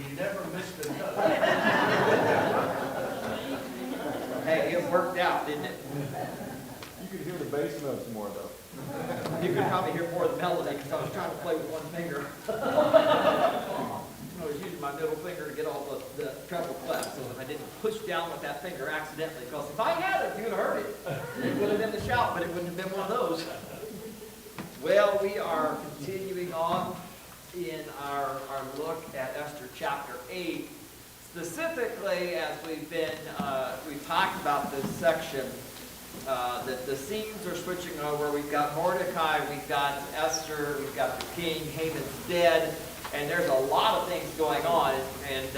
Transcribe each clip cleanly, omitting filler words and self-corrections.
You never missed a note. Hey, it worked out, didn't it? You could hear the bass notes more, though. You could probably hear more of the melody because I was trying to play with one finger. I was using my middle finger to get all the treble clef so that I didn't push down with that finger accidentally. Because if I had it, you would have heard it. It would have been the shout, but it wouldn't have been one of those. Well, we are continuing on in our look at Esther chapter 8. Specifically, as we've talked about this section, that the scenes are switching over. We've got Mordecai, we've got Esther, we've got the king, Haman's dead, and there's a lot of things going on. And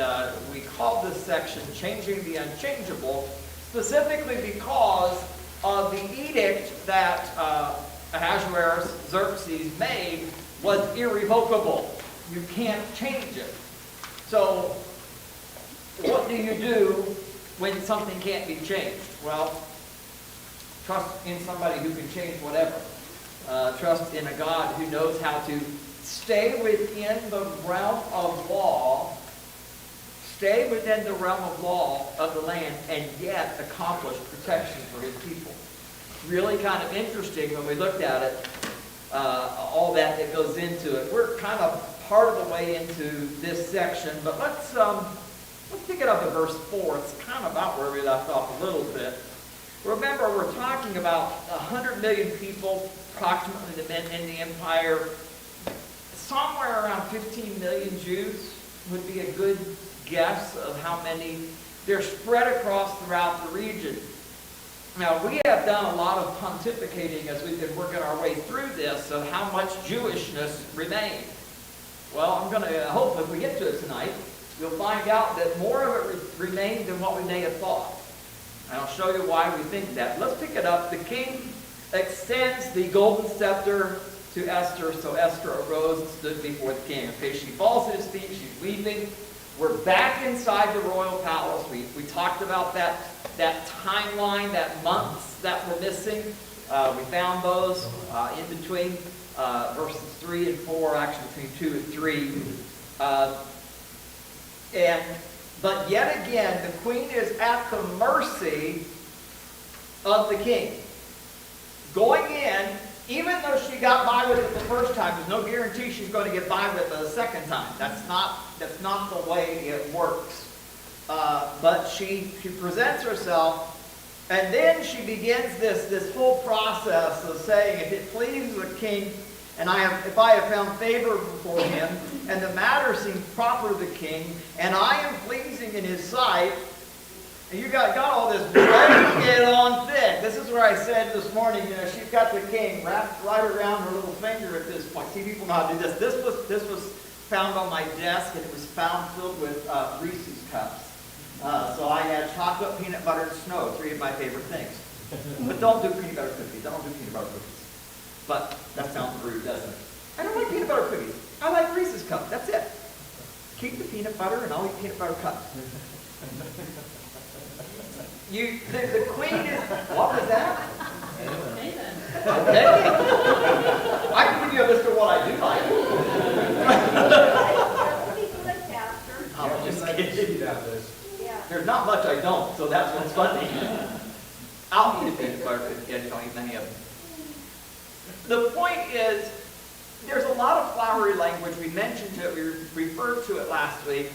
we called this section Changing the Unchangeable, specifically because of the edict that Ahasuerus, Xerxes made was irrevocable. You can't change it. So, what do you do when something can't be changed? Well, trust in somebody who can change whatever. Trust in a God who knows how to stay within the realm of law, stay within the realm of law of the land, and yet accomplish protection for his people. Really kind of interesting when we looked at it, all that goes into it. We're kind of part of the way into this section, but let's pick it up at verse 4. It's kind of about where we left off a little bit. Remember, we're talking about 100 million people, approximately, the men in the empire. Somewhere around 15 million Jews would be a good guess of how many. They're spread across throughout the region. Now, we have done a lot of pontificating as we've been working our way through this of how much Jewishness remained. Well, I'm going to hope if we get to it tonight, you'll find out that more of it remained than what we may have thought. And I'll show you why we think that. Let's pick it up. The king extends the golden scepter to Esther. So Esther arose and stood before the king. Okay, she falls at his feet. She's weeping. We're back inside the royal palace. We talked about that timeline, that months that were missing. We found those in between verses 3 and 4, actually between 2 and 3. But yet again, the queen is at the mercy of the king. Going in, even though she got by with it the first time, there's no guarantee she's going to get by with it the second time. That's not the way it works. But she presents herself, and then she begins this whole process of saying, if it pleases the king, and if I have found favor before him, and the matter seems proper to the king, and I am pleasing in his sight, and you got all this bring it on thick. This is where I said this morning, she's got the king wrapped right around her little finger at this point. See, people know how to do this. This was found on my desk, and it was found filled with Reese's cups. So I had chocolate, peanut butter, and snow, 3 of my favorite things. But don't do peanut butter cookies. Don't do peanut butter cookies. But that sounds rude, doesn't it? I don't like peanut butter cookies. I like Reese's cups. That's it. Keep the peanut butter, and I'll eat peanut butter cups. The queen is. What was that? Okay. I can give you a list of what I do like. I'm just kidding. There's not much I don't, so that's what's funny. I'll eat a peanut butter cookie. I don't eat many of them. The point is, there's a lot of flowery language. We mentioned it, we referred to it last week.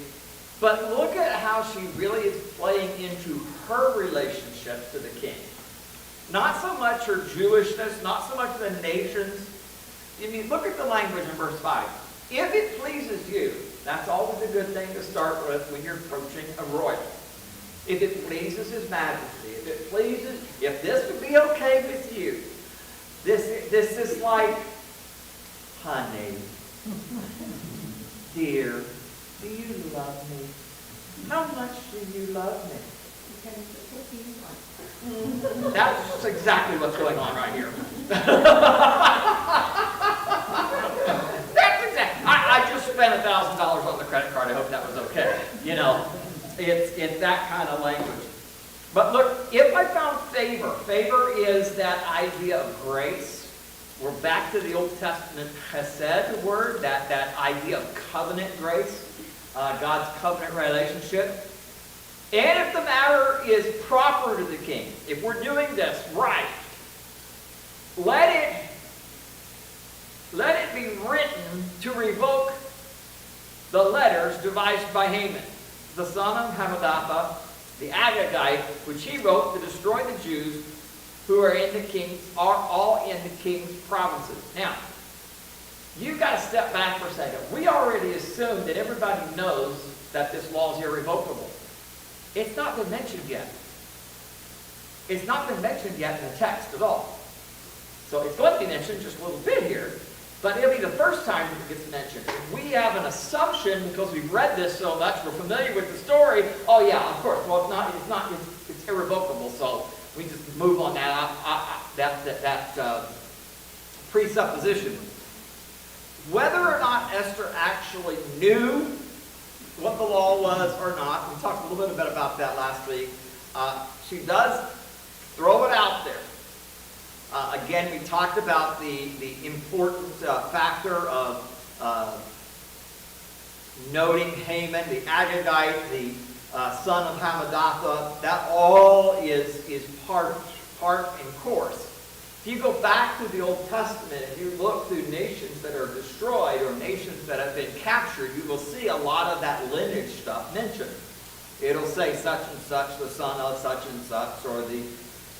But look at how she really is playing into her relationship to the king. Not so much her Jewishness, not so much the nations. I mean, look at the language in verse 5. If it pleases you, that's always a good thing to start with when you're approaching a royal. If it pleases his majesty, if this would be okay with you, this is like, honey, dear, do you love me? How much do you love me? That's exactly what's going on right here. That's exactly. I just spent $1,000 on the credit card. I hope that was okay. It's that kind of language. But look, if I found favor is that idea of grace. We're back to the Old Testament chesed word, that idea of covenant grace. God's covenant relationship. And if the matter is proper to the king, if we're doing this right, let it be written to revoke the letters devised by Haman, the son of Hammedatha, the Agagite, which he wrote to destroy the Jews who are all in the king's provinces. Now, you've got to step back for a second. We already assumed that everybody knows that this law is irrevocable. It's not been mentioned yet. It's not been mentioned yet in the text at all. So it's going to be mentioned just a little bit here, but it'll be the first time it gets mentioned. If we have an assumption, because we've read this so much, we're familiar with the story, oh yeah, of course, well it's irrevocable, so we just move on that presupposition. Whether or not Esther actually knew what the law was or not, we talked a little bit about that last week, she does throw it out there. Again, we talked about the important factor of noting Haman, the Agagite, the son of Hammedatha. That all is part and course. If you go back to the Old Testament and you look through nations that are destroyed or nations that have been captured, you will see a lot of that lineage stuff mentioned. It'll say such and such, the son of such and such, or the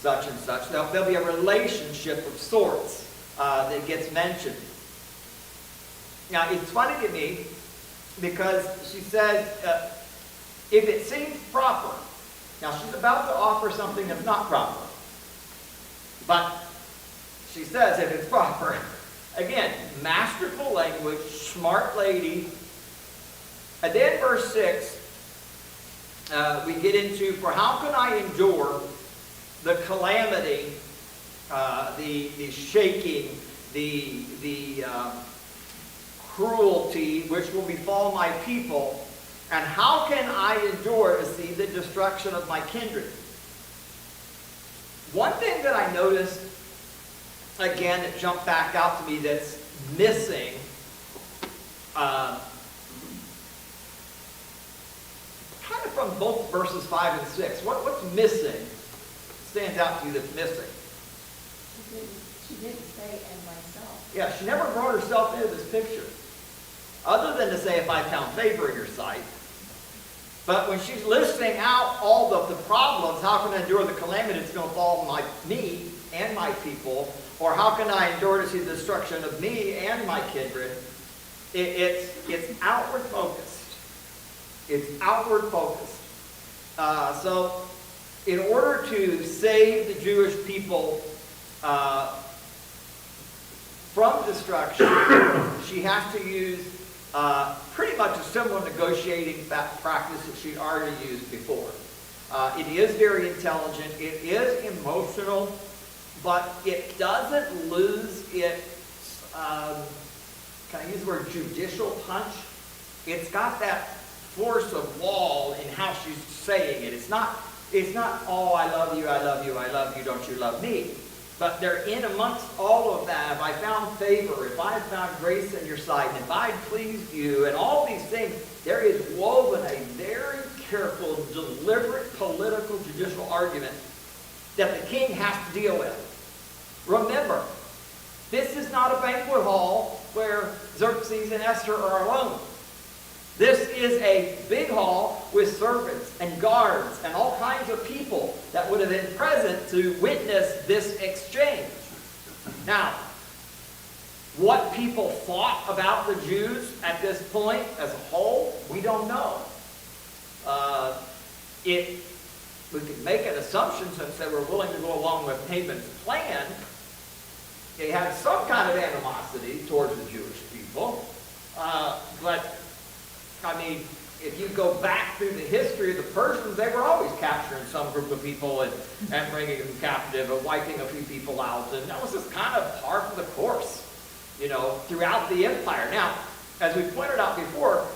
such and such. There'll be a relationship of sorts that gets mentioned. Now, it's funny to me because she says, if it seems proper. Now, she's about to offer something that's not proper. But she says if it's proper. Again, masterful language, smart lady. And then verse 6, we get into, for how can I endure the calamity, the shaking, the cruelty which will befall my people, and how can I endure to see the destruction of my kindred? One thing that I noticed, again, that jumped back out to me that's missing, kind of from both verses 5 and 6. What's missing? Stands out to you that's missing? She didn't say, and myself. Yeah, she never brought herself into this picture. Other than to say, if I found favor in your sight. But when she's listing out all of the problems, how can I endure the calamity that's going to fall on me and my people? Or how can I endure to see the destruction of me and my kindred? It's outward focused. It's outward focused. So in order to save the Jewish people from destruction, she has to use pretty much a similar negotiating practice that she'd already used before. It is very intelligent. It is emotional, but it doesn't lose its, can I use the word judicial punch? It's got that force of wall in how she's saying it. It's not, oh, I love you, I love you, I love you, don't you love me? But they're in amongst all of that. If I found favor, if I found grace in your sight, and if I pleased you, and all these things, there is woven a very careful, deliberate political, judicial argument that the king has to deal with. Remember, this is not a banquet hall where Xerxes and Esther are alone. This is a big hall with servants and guards and all kinds of people that would have been present to witness this exchange. Now, what people thought about the Jews at this point as a whole, we don't know. We could make an assumption, since they were willing to go along with Haman's plan, they had some kind of animosity towards the Jewish people. But I mean, if you go back through the history of the Persians, they were always capturing some group of people and bringing them captive and wiping a few people out. And that was just kind of part of the course, throughout the empire. Now, as we pointed out before,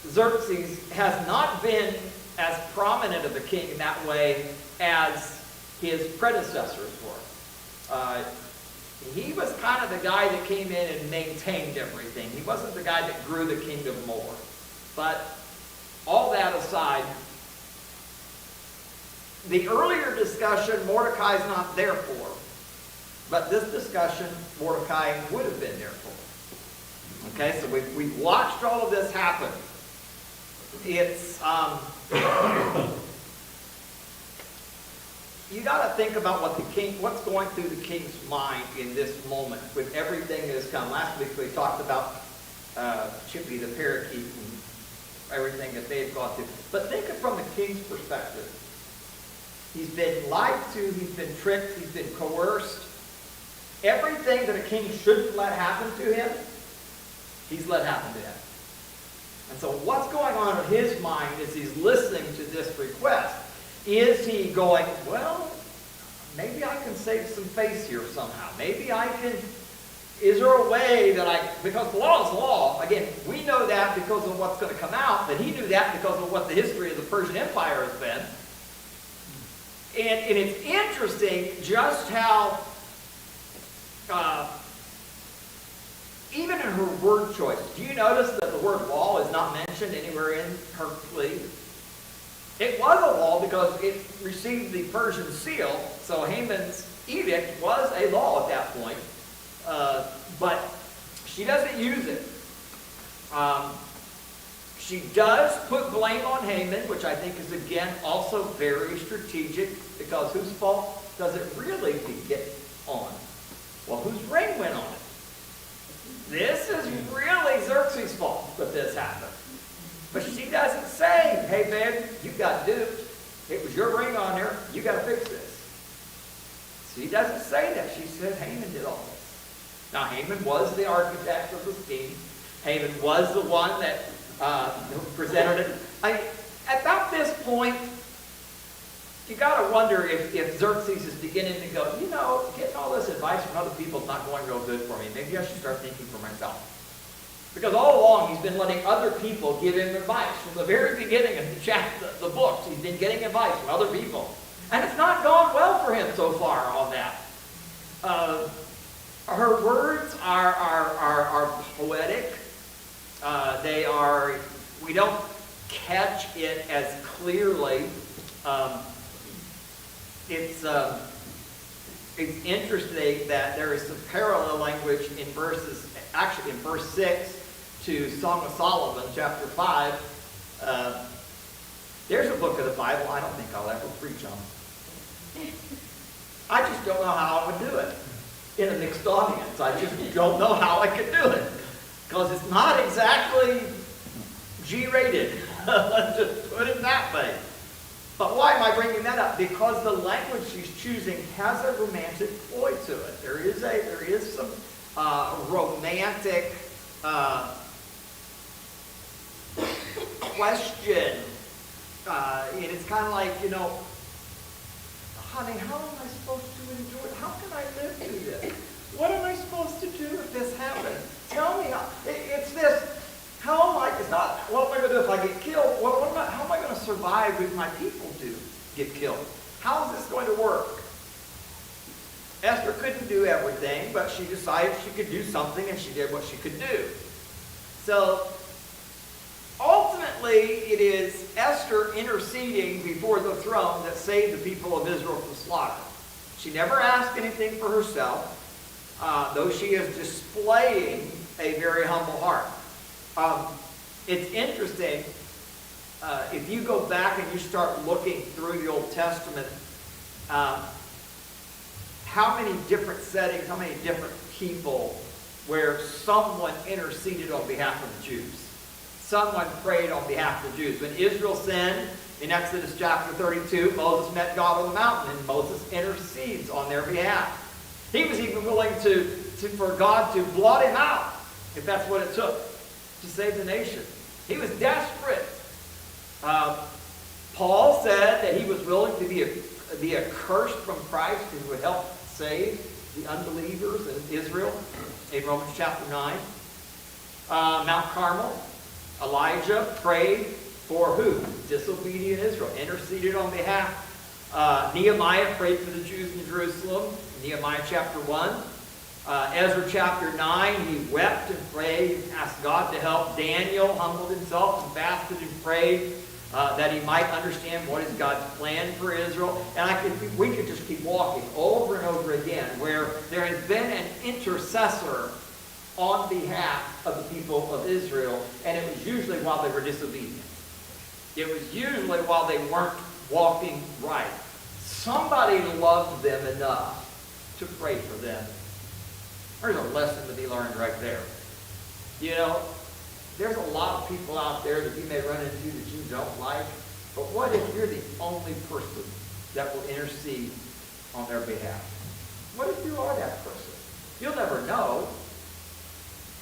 Xerxes has not been as prominent of a king in that way as his predecessors were. He was kind of the guy that came in and maintained everything. He wasn't the guy that grew the kingdom more. But all that aside, the earlier discussion Mordecai's not there for, but this discussion Mordecai would have been there for. Okay, so we've watched all of this happen. It's, you got to think about what's going through the king's mind in this moment with everything that has come. Last week we talked about Chippy the parakeet and everything that they've gone through. But think it from the king's perspective. He's been lied to, he's been tricked, he's been coerced. Everything that a king shouldn't let happen to him, he's let happen to him. And so what's going on in his mind as he's listening to this request? Is he going, well, maybe I can save some face here somehow. Maybe I can, is there a way that because the law is law. Again, we know that because of what's going to come out, but he knew that because of what the history of the Persian Empire has been. And it's interesting just how, even in her word choice, do you notice that the word law is not mentioned anywhere in her plea? It was a law because it received the Persian seal, so Haman's edict was a law at that point. But she doesn't use it. She does put blame on Haman, which I think is, again, also very strategic, because whose fault does it really get on? Well, whose ring went on it? This is really Xerxes' fault that this happened. But she doesn't say, hey, babe, you got duped. It was your ring on there. You got to fix this. She doesn't say that. She says Haman did all this. Now, Haman was the architect of the scheme. Haman was the one that presented it. At about this point, you got to wonder if Xerxes is beginning to go, you know, getting all this advice from other people is not going real good for me. Maybe I should start thinking for myself. Because all along, he's been letting other people give him advice. From the very beginning of the books, he's been getting advice from other people. And it's not gone well for him so far on that. Her words are poetic. We don't catch it as clearly. It's interesting that there is some parallel language in verse 6 to Song of Solomon, chapter 5. There's a book of the Bible I don't think I'll ever preach on. I just don't know how I would do it in a mixed audience. I just don't know how I could do it. Because it's not exactly G-rated. Let's just put it that way. But why am I bringing that up? Because the language she's choosing has a romantic ploy to it. There is some romantic question. And it's kind of like, you know, honey, how am I supposed to enjoy it? How can I live through this? What am I supposed to do if this happens? Tell me. It's this. How am I? It's not, what am I going to do if I get killed? How am I going to survive if my people do get killed? How is this going to work? Esther couldn't do everything, but she decided she could do something, and she did what she could do. So, ultimately, it is Esther interceding before the throne that saved the people of Israel from slaughter. She never asked anything for herself, though she is displaying a very humble heart. It's interesting, if you go back and you start looking through the Old Testament, how many different settings, how many different people where someone interceded on behalf of the Jews. Someone prayed on behalf of the Jews. When Israel sinned, in Exodus chapter 32, Moses met God on the mountain, and Moses intercedes on their behalf. He was even willing for God to blot him out, if that's what it took, to save the nation. He was desperate. Paul said that he was willing to be accursed from Christ who would help save the unbelievers in Israel in Romans chapter 9. Mount Carmel, Elijah prayed for who? Disobedient Israel. Interceded on behalf. Nehemiah prayed for the Jews in Jerusalem. Nehemiah chapter 1. Ezra chapter 9, he wept and prayed, asked God to help. Daniel humbled himself and fasted and prayed that he might understand what is God's plan for Israel. And we could just keep walking over and over again, where there has been an intercessor on behalf of the people of Israel, and it was usually while they were disobedient. It was usually while they weren't walking right. Somebody loved them enough to pray for them. There's a lesson to be learned right there. You know, there's a lot of people out there that you may run into that you don't like, but what if you're the only person that will intercede on their behalf? What if you are that person? You'll never know,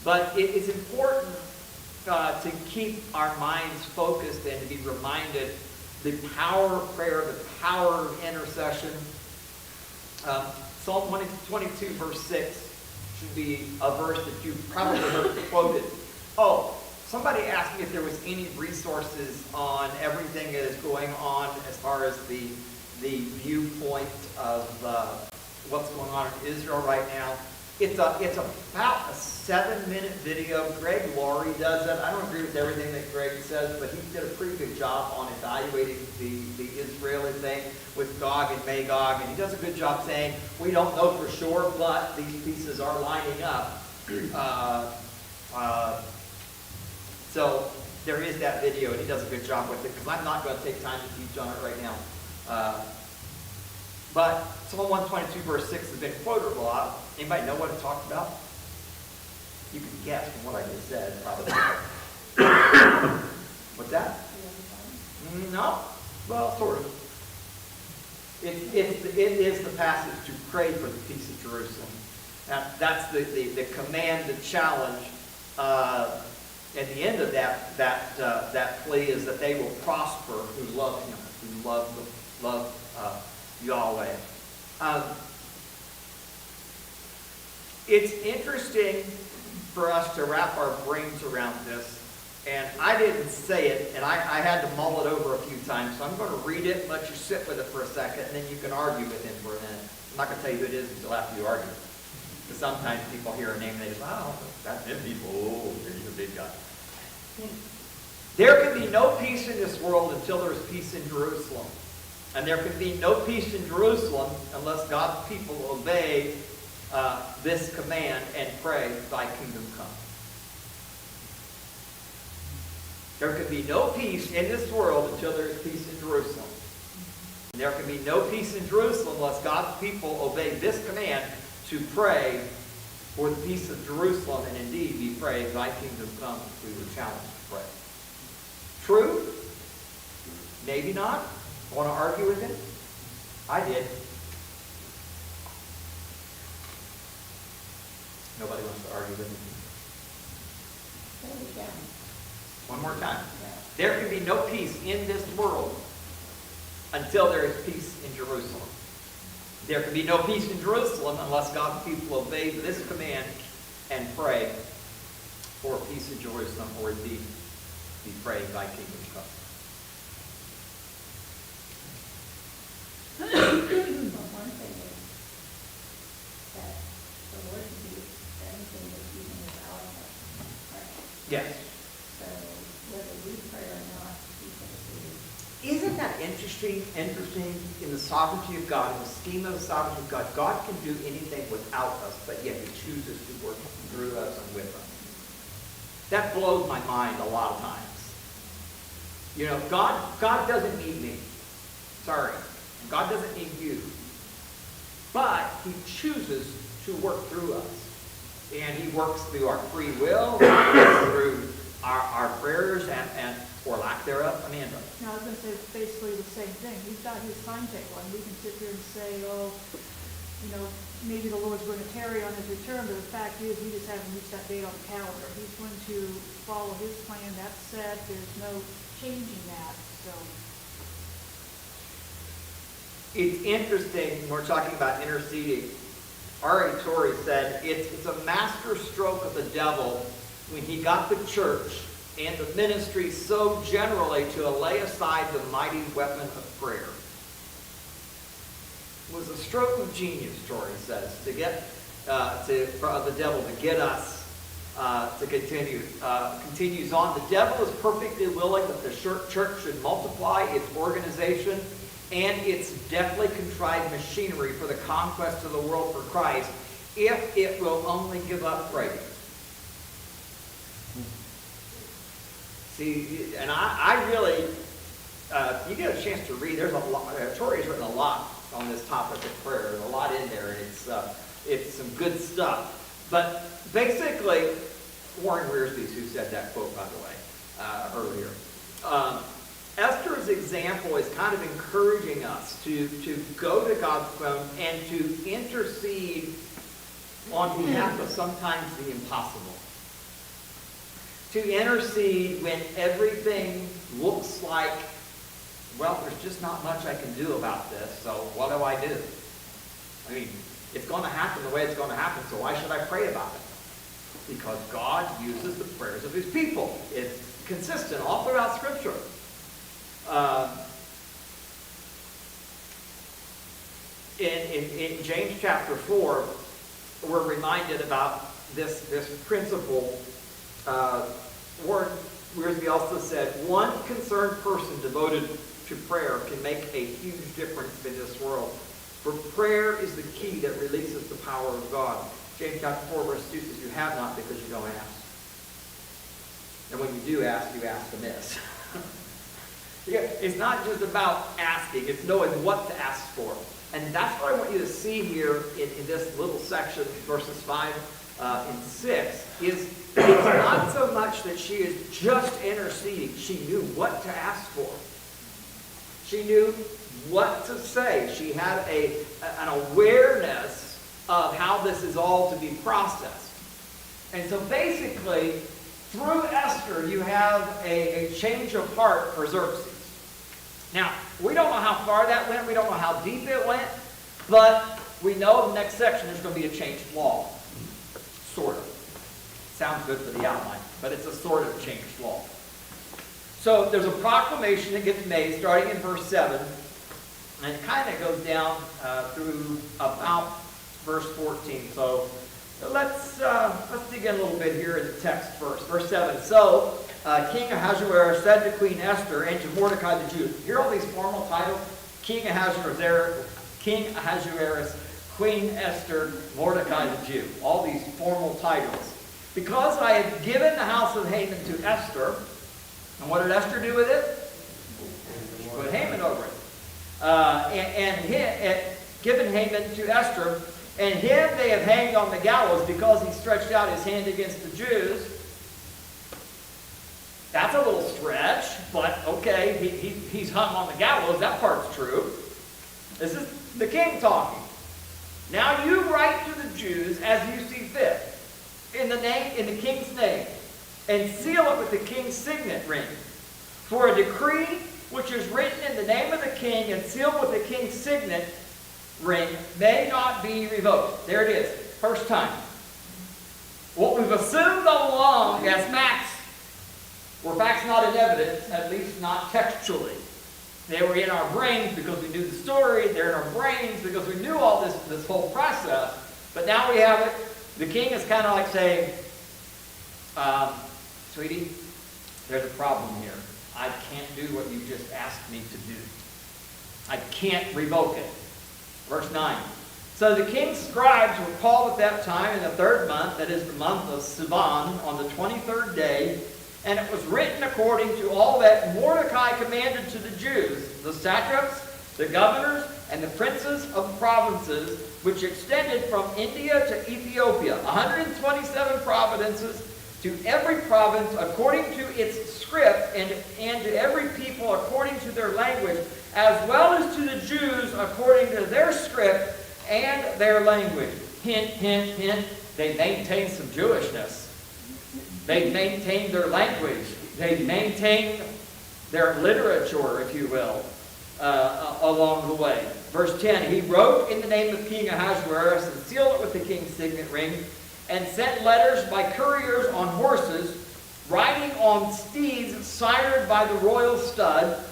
but it is important to keep our minds focused and to be reminded the power of prayer, the power of intercession. Psalm 22, verse 6 should be a verse that you've probably heard quoted. Oh, somebody asked me if there was any resources on everything that is going on as far as the viewpoint of what's going on in Israel right now. It's about a 7-minute video. Greg Laurie does it. I don't agree with everything that Greg says, but he did a pretty good job on evaluating the Israeli thing with Gog and Magog, and he does a good job saying, we don't know for sure, but these pieces are lining up. So there is that video, and he does a good job with it, because I'm not going to take time to teach on it right now. But Psalm 122, verse 6 has been quoted a lot. Anybody know what it talks about? You can guess from what I just said, probably. What's that? No. Well, sort of. It is the passage to pray for the peace of Jerusalem. That's the command, the challenge. At the end of that plea is that they will prosper who love Him, who love Yahweh. It's interesting for us to wrap our brains around this, and I didn't say it, and I had to mull it over a few times, so I'm going to read it and let you sit with it for a second, and then you can argue with him for a minute. I'm not going to tell you who it is until after you argue. Because sometimes people hear a name and they just, oh, that's them people. Oh, he's a big guy. There can be no peace in this world until there is peace in Jerusalem. And there can be no peace in Jerusalem unless God's people obey this command and pray, thy kingdom come. There can be no peace in this world until there is peace in Jerusalem. And there can be no peace in Jerusalem unless God's people obey this command to pray for the peace of Jerusalem, and indeed we pray, thy kingdom come, we were challenged to pray. True? Maybe not. Want to argue with him? I did. Nobody wants to argue with me. One more time. There can be no peace in this world until there is peace in Jerusalem. There can be no peace in Jerusalem unless God's people obey this command and pray for peace in Jerusalem, or indeed we pray, thy kingdom come. Well, one thing is that the Lord can do anything that even is out of us, right? Yes. So whether we pray or not, He can do. Isn't that interesting in the sovereignty of God, in the scheme of the sovereignty of God? God can do anything without us, but yet He chooses to work through us and with us. That blows my mind a lot of times. You know, God doesn't need me. Sorry. God doesn't need you. But He chooses to work through us. And He works through our free will, through our prayers, and or lack thereof. Amanda. Now, I was going to say it's basically the same thing. He's got His timetable, and we can sit here and say, oh, you know, maybe the Lord's going to tarry on His return, but the fact is we just haven't reached that date on the calendar. He's going to follow His plan. That's set. There's no changing that. So It's interesting when we're talking about interceding. R.A. Torrey said it's a master stroke of the devil when he got the church and the ministry so generally to lay aside the mighty weapon of prayer. It was a stroke of genius, Torrey says, to get for the devil to get us to continue. Continues on. The devil is perfectly willing that the church should multiply its organization and its deftly contrived machinery for the conquest of the world for Christ, if it will only give up praying. See, and I really, you get a chance to read, there's a lot, Tori's written a lot on this topic of prayer. There's a lot in there, and it's some good stuff. But basically, Warren Wiersbe, who said that quote, by the way, earlier, Esther's example is kind of encouraging us to go to God's throne and to intercede on behalf of sometimes the impossible. To intercede when everything looks like, well, there's just not much I can do about this, so what do I do? I mean, it's going to happen the way it's going to happen, so why should I pray about it? Because God uses the prayers of his people. It's consistent all throughout Scripture. In James chapter 4, we're reminded about this principle. Warren Wiersbe also said, one concerned person devoted to prayer can make a huge difference in this world. For prayer is the key that releases the power of God. James chapter 4, verse 2 says, you have not because you don't ask. And when you do ask, you ask amiss. Yeah, it's not just about asking, it's knowing what to ask for. And that's what I want you to see here in this little section, verses 5 and 6, is it's not so much that she is just interceding. She knew what to ask for. She knew what to say. She had an awareness of how this is all to be processed. And so basically, through Esther, you have a change of heart for Xerxes. Now, we don't know how far that went. We don't know how deep it went. But we know in the next section there's going to be a changed law. Sort of. Sounds good for the outline, but it's a sort of changed law. So there's a proclamation that gets made starting in verse 7. And it kind of goes down through about verse 14. So let's dig in a little bit here in the text first. Verse 7. So King Ahasuerus said to Queen Esther and to Mordecai the Jew. Hear all these formal titles? King Ahasuerus, Queen Esther, Mordecai the Jew. All these formal titles. Because I have given the house of Haman to Esther. And what did Esther do with it? She put Haman over it. Given Haman to Esther, and him they have hanged on the gallows because he stretched out his hand against the Jews. That's a little stretch, but okay, he's hung on the gallows. That part's true. This is the king talking. Now you write to the Jews as you see fit, in the king's name, and seal it with the king's signet ring. For a decree which is written in the name of the king and sealed with the king's signet ring may not be revoked. There it is. First time. What we've assumed all along as facts were facts not in evidence, at least not textually. They were in our brains because we knew the story. They're in our brains because we knew all this whole process. But now we have it. The king is kind of like saying, sweetie, there's a problem here. I can't do what you just asked me to do. I can't revoke it. Verse 9. So the king's scribes were called at that time in the 3rd month, that is the month of Sivan, on the 23rd day, and it was written according to all that Mordecai commanded to the Jews, the satraps, the governors, and the princes of the provinces, which extended from India to Ethiopia, 127 provinces, to every province according to its script, and to every people according to their language, as well as to the Jews according to their script and their language. Hint, hint, hint. They maintained some Jewishness. They maintained their language. They maintained their literature, if you will, along the way. Verse 10, he wrote in the name of King Ahasuerus and sealed it with the king's signet ring, and sent letters by couriers on horses, riding on steeds sired by the royal stud.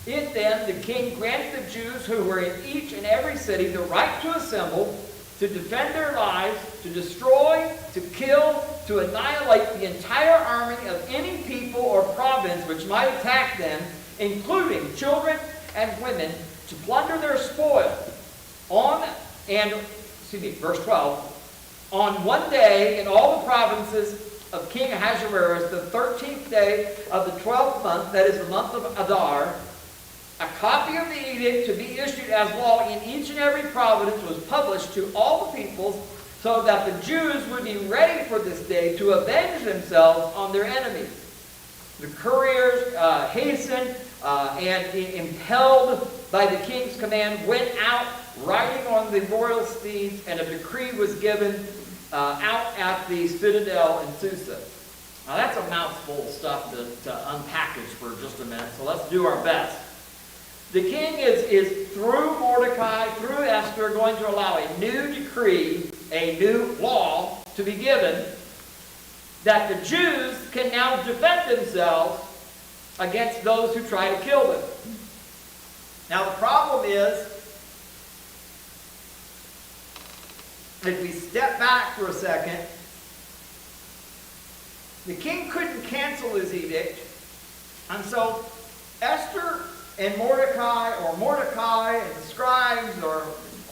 It then, the king granted the Jews who were in each and every city the right to assemble to defend their lives, to destroy, to kill, to annihilate the entire army of any people or province which might attack them, including children and women, to plunder their spoil. Verse 12, on one day in all the provinces of King Ahasuerus, the 13th day of the 12th month, that is the month of Adar, a copy of the edict to be issued as law in each and every province was published to all the peoples, so that the Jews would be ready for this day to avenge themselves on their enemies. The couriers hastened and impelled by the king's command went out riding on the royal steeds, and a decree was given out at the citadel in Susa. Now that's a mouthful of stuff to unpackage for just a minute, so let's do our best. The king is through Mordecai, through Esther, going to allow a new decree, a new law to be given, that the Jews can now defend themselves against those who try to kill them. Now the problem is, if we step back for a second, the king couldn't cancel his edict, and so Esther and Mordecai and the scribes, or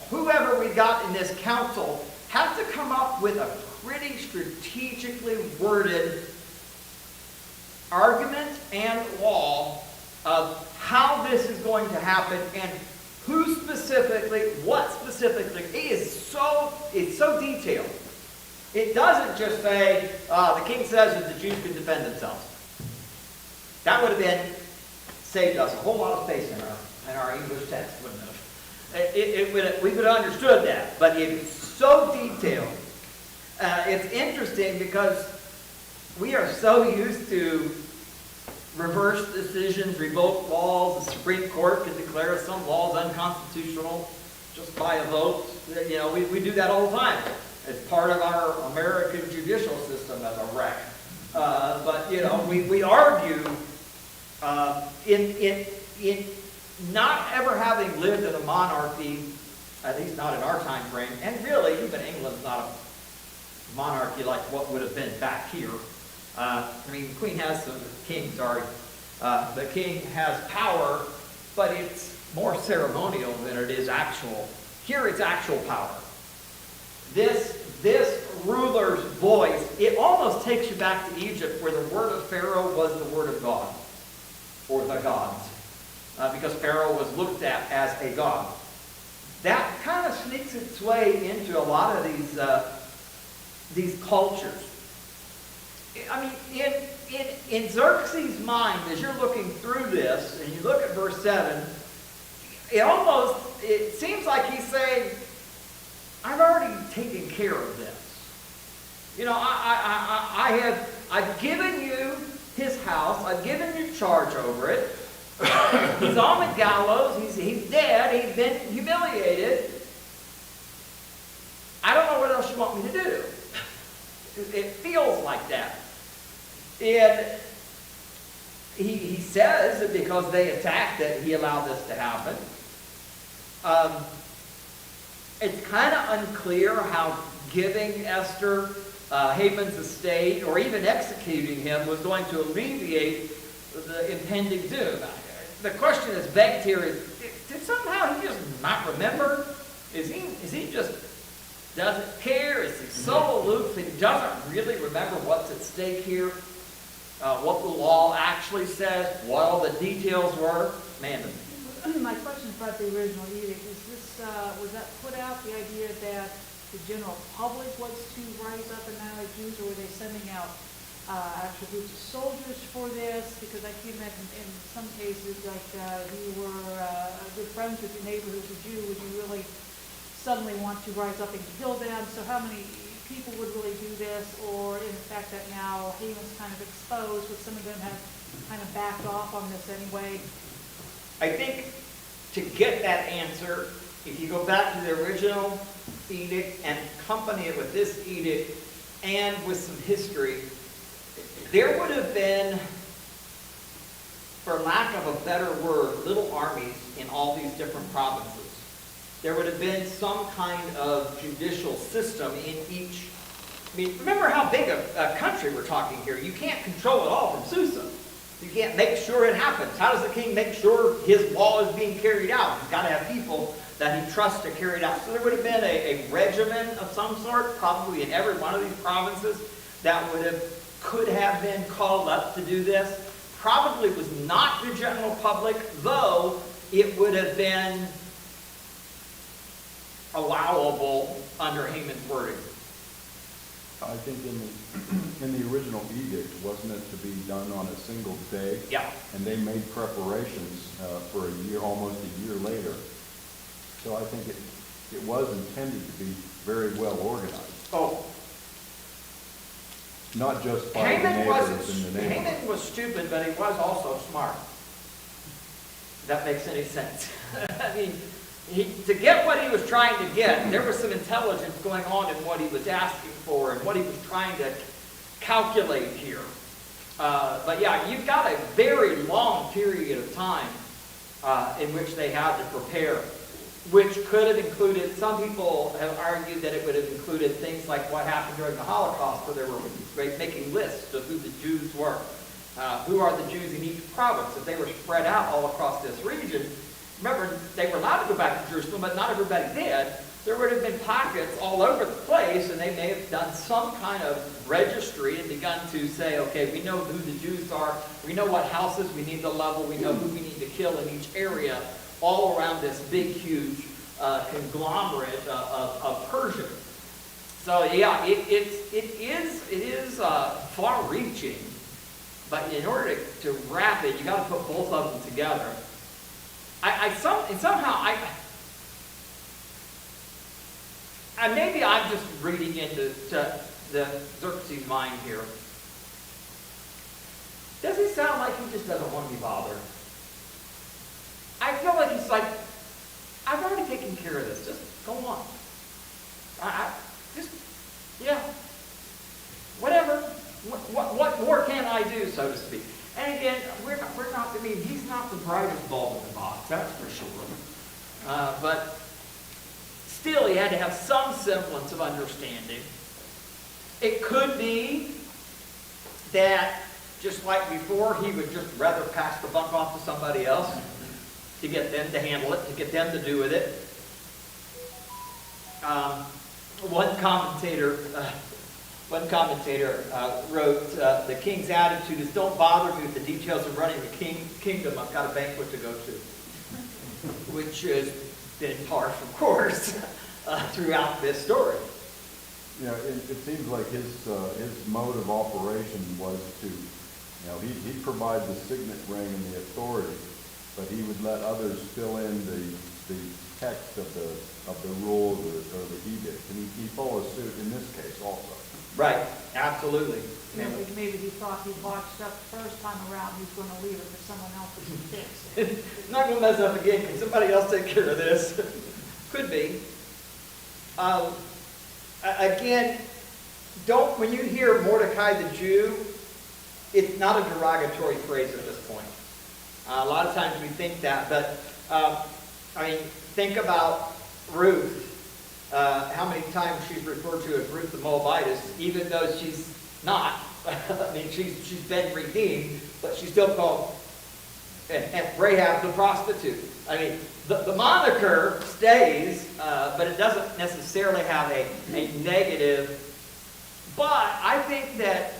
whoever we got in this council, have to come up with a pretty strategically worded argument and law of how this is going to happen and who specifically, what specifically. It's so detailed. It doesn't just say, the king says that the Jews can defend themselves. That would have saved us a whole lot of space in our English text, wouldn't it? We would have understood that, but it's so detailed. It's interesting because we are so used to reverse decisions, revoke laws. The Supreme Court can declare some laws unconstitutional just by a vote. You know, we do that all the time. It's part of our American judicial system as a wreck. But you know, we argue in not ever having lived in a monarchy, at least not in our time frame, and really even England's not a monarchy like what would have been back here. I mean, the Queen has some, the king has power, but it's more ceremonial than it is actual. Here it's actual power. This ruler's voice, it almost takes you back to Egypt, where the word of Pharaoh was the word of God, or the gods, because Pharaoh was looked at as a god. That kind of sneaks its way into a lot of these cultures. I mean, in Xerxes' mind, as you're looking through this, and you look at verse 7, it seems like he's saying, I've already taken care of this. You know, I've given you his house. I've given you charge over it. He's on the gallows. He's dead. He's been humiliated. I don't know what else you want me to do. It feels like that. And he says that because they attacked it, he allowed this to happen. It's kind of unclear how giving Esther Haman's estate, or even executing him, was going to alleviate the impending doom. The question that's begged here is, did somehow he just not remember? Is he just doesn't care? Is he so aloof that he doesn't really remember what's at stake here? What the law actually says, what all the details were? Man, my question about the original edict is was that put out, the idea that the general public was to rise up and annihilate Jews, or were they sending out actual groups of soldiers for this? Because I can imagine in some cases, like you were good friends with your neighbor who's a Jew, would you really suddenly want to rise up and kill them? So how many people would really do this? Or in the fact that now Haman's kind of exposed, would some of them have kind of backed off on this anyway? I think to get that answer, if you go back to the original edict and accompany it with this edict and with some history, there would have been, for lack of a better word, little armies in all these different provinces. there would have been some kind of judicial system in each. I mean, remember how big a country we're talking here. You can't control it all from Susa. You can't make sure it happens. How does the king make sure his law is being carried out? He's got to have people that he trusts to carry it out. So there would have been a regimen of some sort, probably in every one of these provinces, that could have been called up to do this. Probably was not the general public, though it would have been allowable under Haman's wording. I think in the original edict, wasn't it to be done on a single day? Yeah. And they made preparations for a year, almost a year later. So I think it was intended to be very well organized. Oh, Not just by the Haman neighbors in the neighborhood. Haman was stupid, but he was also smart. If that makes any sense. I mean, to get what he was trying to get, there was some intelligence going on in what he was asking for and what he was trying to calculate here. But yeah, you've got a very long period of time in which they had to prepare, which could have included, some people have argued that it would have included things like what happened during the Holocaust, where they were making lists of who the Jews were. Who are the Jews in each province? If they were spread out all across this region, remember, they were allowed to go back to Jerusalem, but not everybody did. There would have been pockets all over the place, and they may have done some kind of registry and begun to say, okay, we know who the Jews are, we know what houses we need to level, we know who we need to kill in each area, all around this big, huge conglomerate of Persia. So yeah, it is far-reaching, but in order to wrap it, you got to put both of them together. Maybe I'm just reading into the Xerxes' mind here. Does it sound like he just doesn't want to be bothered? I feel like he's like, I've already taken care of this. Just go on. Whatever. What more can I do, so to speak? And again, we're not. I mean, he's not the brightest bulb in the box, that's for sure. But still, he had to have some semblance of understanding. It could be that, just like before, he would just rather pass the buck off to somebody else to get them to handle it, to get them to do with it. One commentator wrote, the king's attitude is, don't bother me with the details of running the kingdom. I've got a banquet to go to. Which has been par for course throughout this story. You know, it seems like his mode of operation was to, he'd provide the signet ring and the authority, but he would let others fill in the text of the rules or the edict, and he follows suit in this case also. Right, absolutely. Maybe he thought he botched up the first time around, he's going to leave it for someone else to fix. It's not going to mess up again. Can somebody else take care of this? Could be. Again, when you hear Mordecai the Jew, it's not a derogatory phrase at this point. A lot of times we think that, but think about Ruth. How many times she's referred to as Ruth the Moabitess, even though she's not. She's been redeemed, but she's still called Rahab the prostitute. The moniker stays, but it doesn't necessarily have a negative. But I think that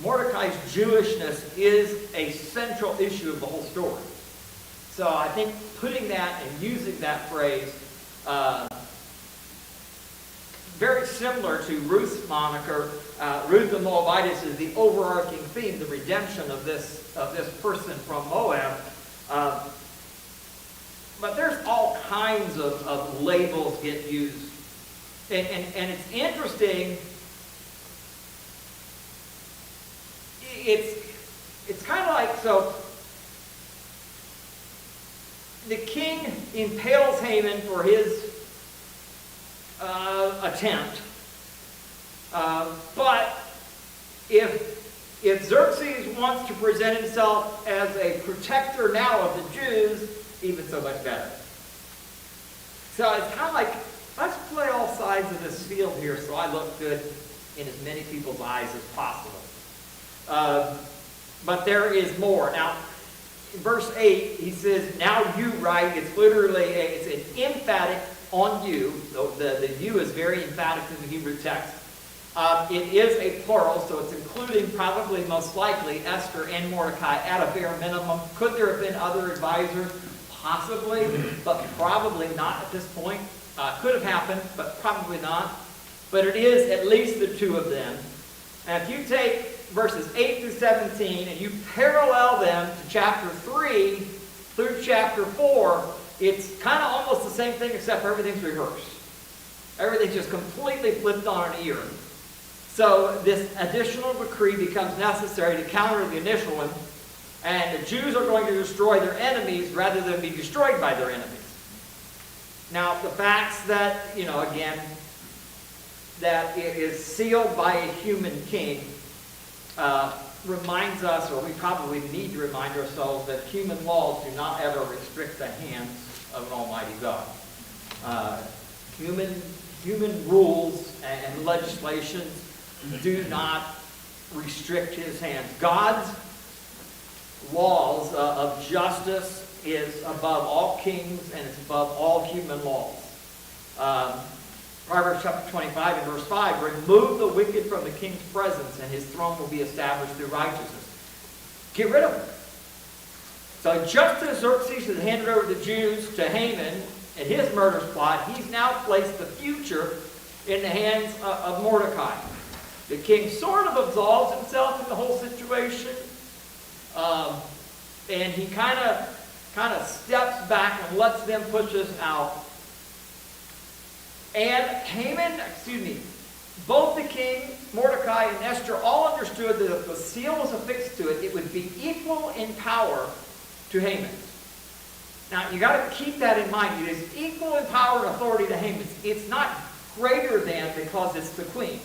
Mordecai's Jewishness is a central issue of the whole story. So I think putting that and using that phrase, very similar to Ruth's moniker, Ruth the Moabitess is the overarching theme, the redemption of this person from Moab. But there's all kinds of labels get used. And it's interesting. It's kind of like, so the king impales Haman for his attempt. But if Xerxes wants to present himself as a protector now of the Jews, even so much better. So it's kind of like, let's play all sides of this field here so I look good in as many people's eyes as possible. But there is more. Now, in verse 8, he says, now you, right? It's literally, it's an emphatic on you. The you is very emphatic in the Hebrew text. It is a plural, so it's including probably most likely Esther and Mordecai at a bare minimum. Could there have been other advisors? Possibly, but probably not at this point. Could have happened, but probably not. But it is at least the two of them. And if you take verses 8 through 17 and you parallel them to chapter 3 through chapter 4, it's kind of almost the same thing except everything's reversed. Everything's just completely flipped on an ear. So this additional decree becomes necessary to counter the initial one, and the Jews are going to destroy their enemies rather than be destroyed by their enemies. Now, the facts that, again, that it is sealed by a human king reminds us, or we probably need to remind ourselves, that human laws do not ever restrict the hands of an almighty God. Human rules and legislations do not restrict his hands. God's laws of justice is above all kings and it's above all human laws. Proverbs chapter 25 and verse 5, remove the wicked from the king's presence and his throne will be established through righteousness. Get rid of him. So just as Xerxes has handed over the Jews to Haman and his murderous plot, he's now placed the future in the hands of Mordecai. The king sort of absolves himself in the whole situation, and he kind of steps back and lets them push us out. And both the king, Mordecai, and Esther all understood that if the seal was affixed to it, it would be equal in power to Haman. Now, you got to keep that in mind. It is equal in power and authority to Haman. It's not greater than because it's the queen.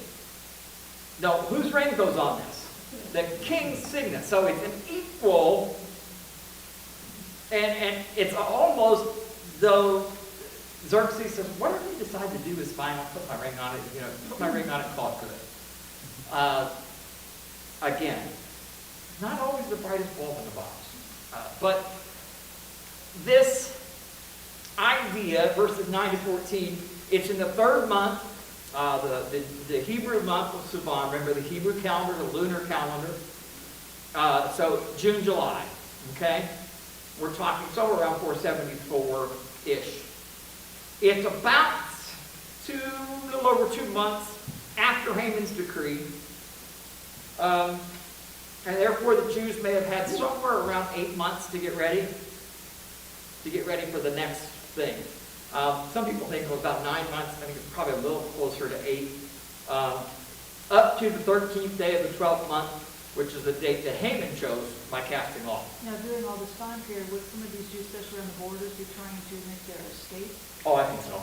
No, whose ring goes on this? The king's signet. So it's an equal, and it's almost though Xerxes says, whatever you decide to do is fine. I'll put my ring on it. Put my ring on it and call it good. Again, not always the brightest bulb in the box. But this idea, verses 9 to 14, it's in the third month, the Hebrew month of Sivan. Remember the Hebrew calendar, the lunar calendar. So June, July. Okay? We're talking somewhere around 474-ish. It's about a little over 2 months after Haman's decree. And therefore the Jews may have had somewhere around 8 months to get ready for the next thing. Some people think it was about 9 months. I think it's probably a little closer to 8. Up to the 13th day of the 12th month, which is the date that Haman chose by casting off. Now, during all this time period, would some of these Jews, especially on the borders, be trying to make their escape? Oh, I think so.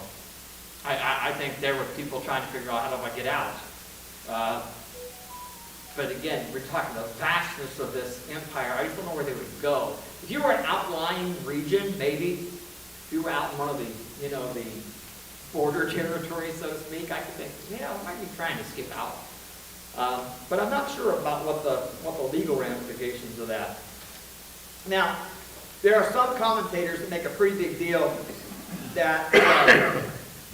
I think there were people trying to figure out how do I get out. But again, we're talking the vastness of this empire. I just don't know where they would go. If you were an outlying region, maybe, if you were out in one of the, the border territories, so to speak, I could think, might be trying to skip out. But I'm not sure about what the legal ramifications of that. Now, there are some commentators that make a pretty big deal that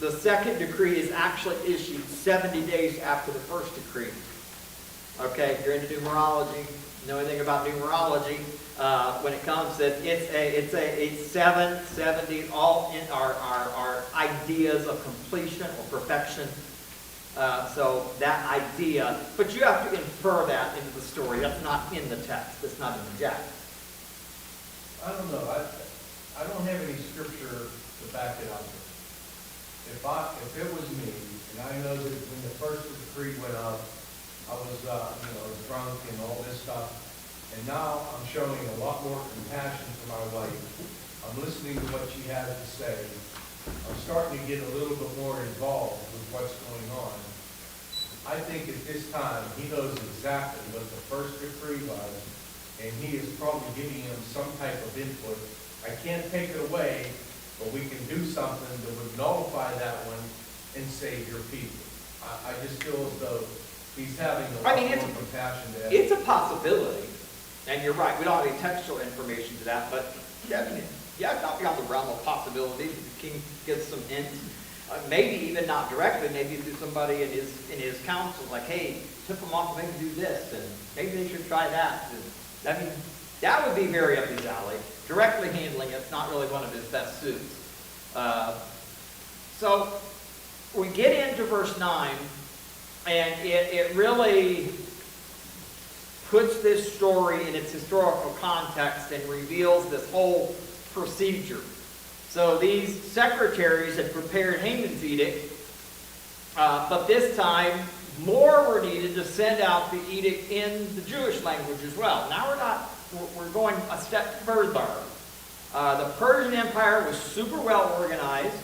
the second decree is actually issued 70 days after the first decree. Okay, if you're into numerology, know anything about numerology, when it comes to it's 770, all in our ideas of completion or perfection. So that idea, but you have to infer that into the story. That's not in the text. That's not in the text. I don't know. I don't have any scripture to back it up. If it was me, and I know that when the first decree went up, I was drunk and all this stuff, and now I'm showing a lot more compassion for my wife. I'm listening to what she has to say. I'm starting to get a little bit more involved with what's going on. I think at this time, he knows exactly what the first decree was, and he is probably giving him some type of input. I can't take it away, but we can do something that would nullify that one and save your people. I just feel as though he's having a I lot mean, more compassion to It's a possibility, and you're right, we don't have any textual information to that, but, yeah, I mean, yeah, it's not beyond the realm of possibility. The king gives some hints, maybe even not directly, maybe through somebody in his council, like, hey, tip them off, maybe do this, and maybe they should try that. And, I mean, that would be very up his alley. Directly handling it's not really one of his best suits. So we get into verse 9, and it really puts this story in its historical context and reveals this whole procedure. So these secretaries had prepared Haman's edict, but this time more were needed to send out the edict in the Jewish language as well. Now we're going a step further. The Persian Empire was super well organized.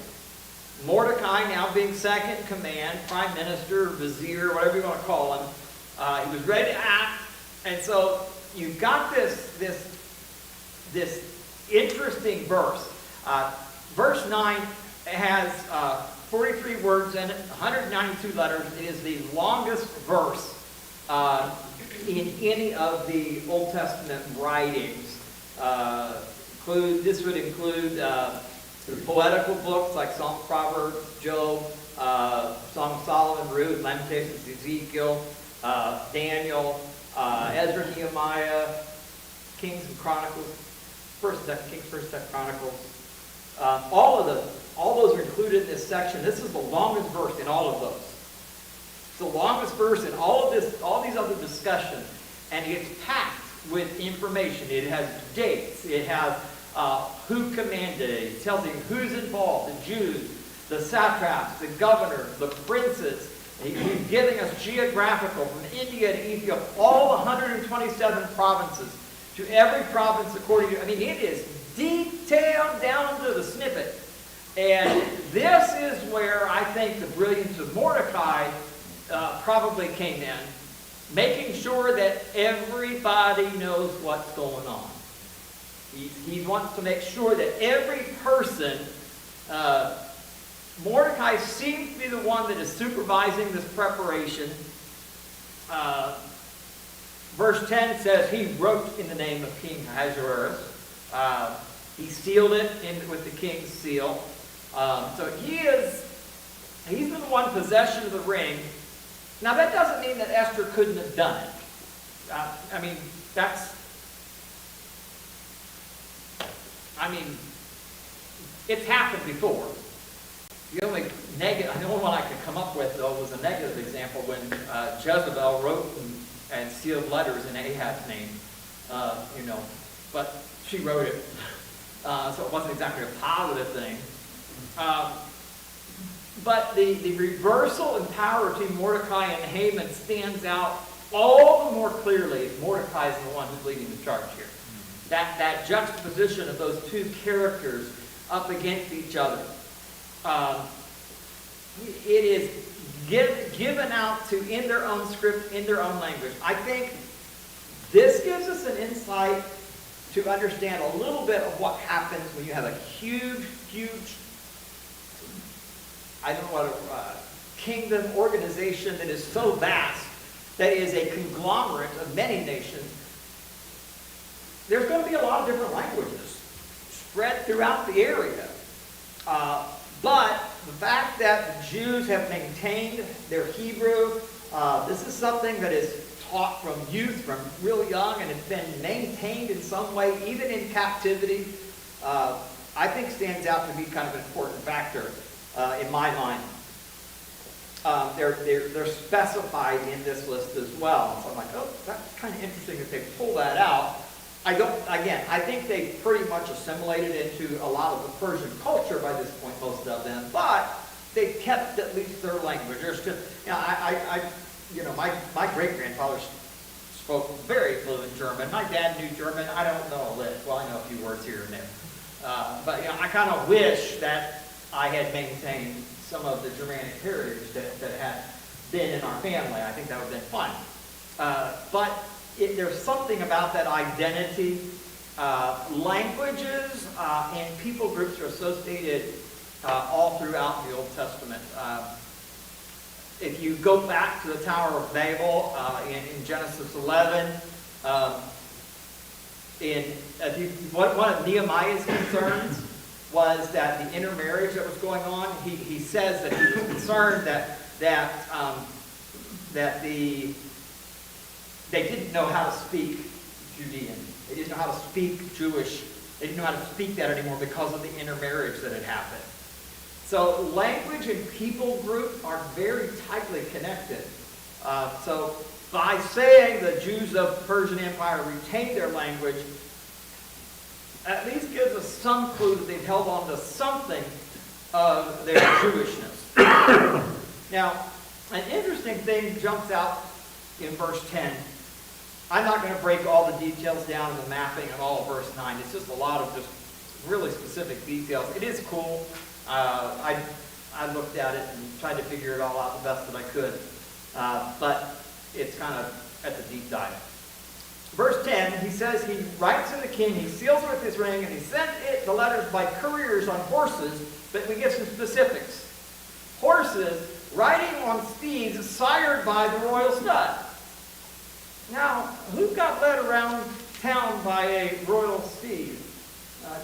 Mordecai now being second in command, prime minister, vizier, whatever you want to call him. He was ready to act. And so you've got this interesting verse. Verse 9 has 43 words in it, 192 letters. It is the longest verse in any of the Old Testament writings. This would include poetical books like Psalm, Proverbs, Job, Song of Solomon, Ruth, Lamentations, Ezekiel, Daniel, Ezra, Nehemiah, Kings and Chronicles, First, Second Kings, First, Second Chronicles. All those are included in this section. This is the longest verse in all of those. It's the longest verse in all these other discussions, and it's packed with information. It has dates. It has who commanded it. It tells you who's involved: the Jews, the satraps, the governors, the princes. He's giving us geographical from India to Ethiopia, all 127 provinces, to every province according to. I mean, it is detailed down to the snippet. And this is where I think the brilliance of Mordecai probably came in, making sure that everybody knows what's going on. He wants to make sure that every person, Mordecai seems to be the one that is supervising this preparation. Verse 10 says he wrote in the name of King Ahasuerus. He sealed it with the king's seal. So he's been the one in possession of the ring. Now that doesn't mean that Esther couldn't have done it. It's happened before. The only one I could come up with, though, was a negative example when Jezebel wrote and sealed letters in Ahab's name. But she wrote it, so it wasn't exactly a positive thing. But the reversal in power between Mordecai and Haman stands out all the more clearly if Mordecai is the one who's leading the charge here. That juxtaposition of those two characters up against each other. It is given out to in their own script, in their own language. I think this gives us an insight to understand a little bit of what happens when you have a huge, kingdom organization that is so vast, that is a conglomerate of many nations. There's going to be a lot of different languages spread throughout the area. But the fact that the Jews have maintained their Hebrew, this is something that is taught from youth, from real young, and it's been maintained in some way, even in captivity, I think stands out to be kind of an important factor in my mind. They're specified in this list as well. So I'm like, oh, that's kind of interesting that they pull that out. I think they pretty much assimilated into a lot of the Persian culture by this point, most of them, but they kept at least their language. There's just, my great-grandfather spoke very fluent German. My dad knew German. I don't know a list. Well, I know a few words here and there. But I kind of wish that I had maintained some of the Germanic heritage that had been in our family. I think that would have been fun. But there's something about that identity Languages and people groups are associated all throughout the Old Testament. If you go back to the Tower of Babel in Genesis 11, one of Nehemiah's concerns was that the intermarriage that was going on. He says that he was concerned that they didn't know how to speak Judean. They didn't know how to speak Jewish. They didn't know how to speak that anymore because of the intermarriage that had happened. So language and people group are very tightly connected. So by saying the Jews of the Persian Empire retained their language, at least gives us some clue that they've held on to something of their Jewishness. Now, an interesting thing jumps out in verse 10. I'm not going to break all the details down in the mapping and all of verse 9. It's just a lot of just really specific details. It is cool. I looked at it and tried to figure it all out the best that I could. But it's kind of at the deep dive. Verse 10, he says he writes to the king, he seals it with his ring, and he sent the letters by couriers on horses, but we get some specifics. Horses riding on steeds sired by the royal stud. Now, who got led around town by a royal steed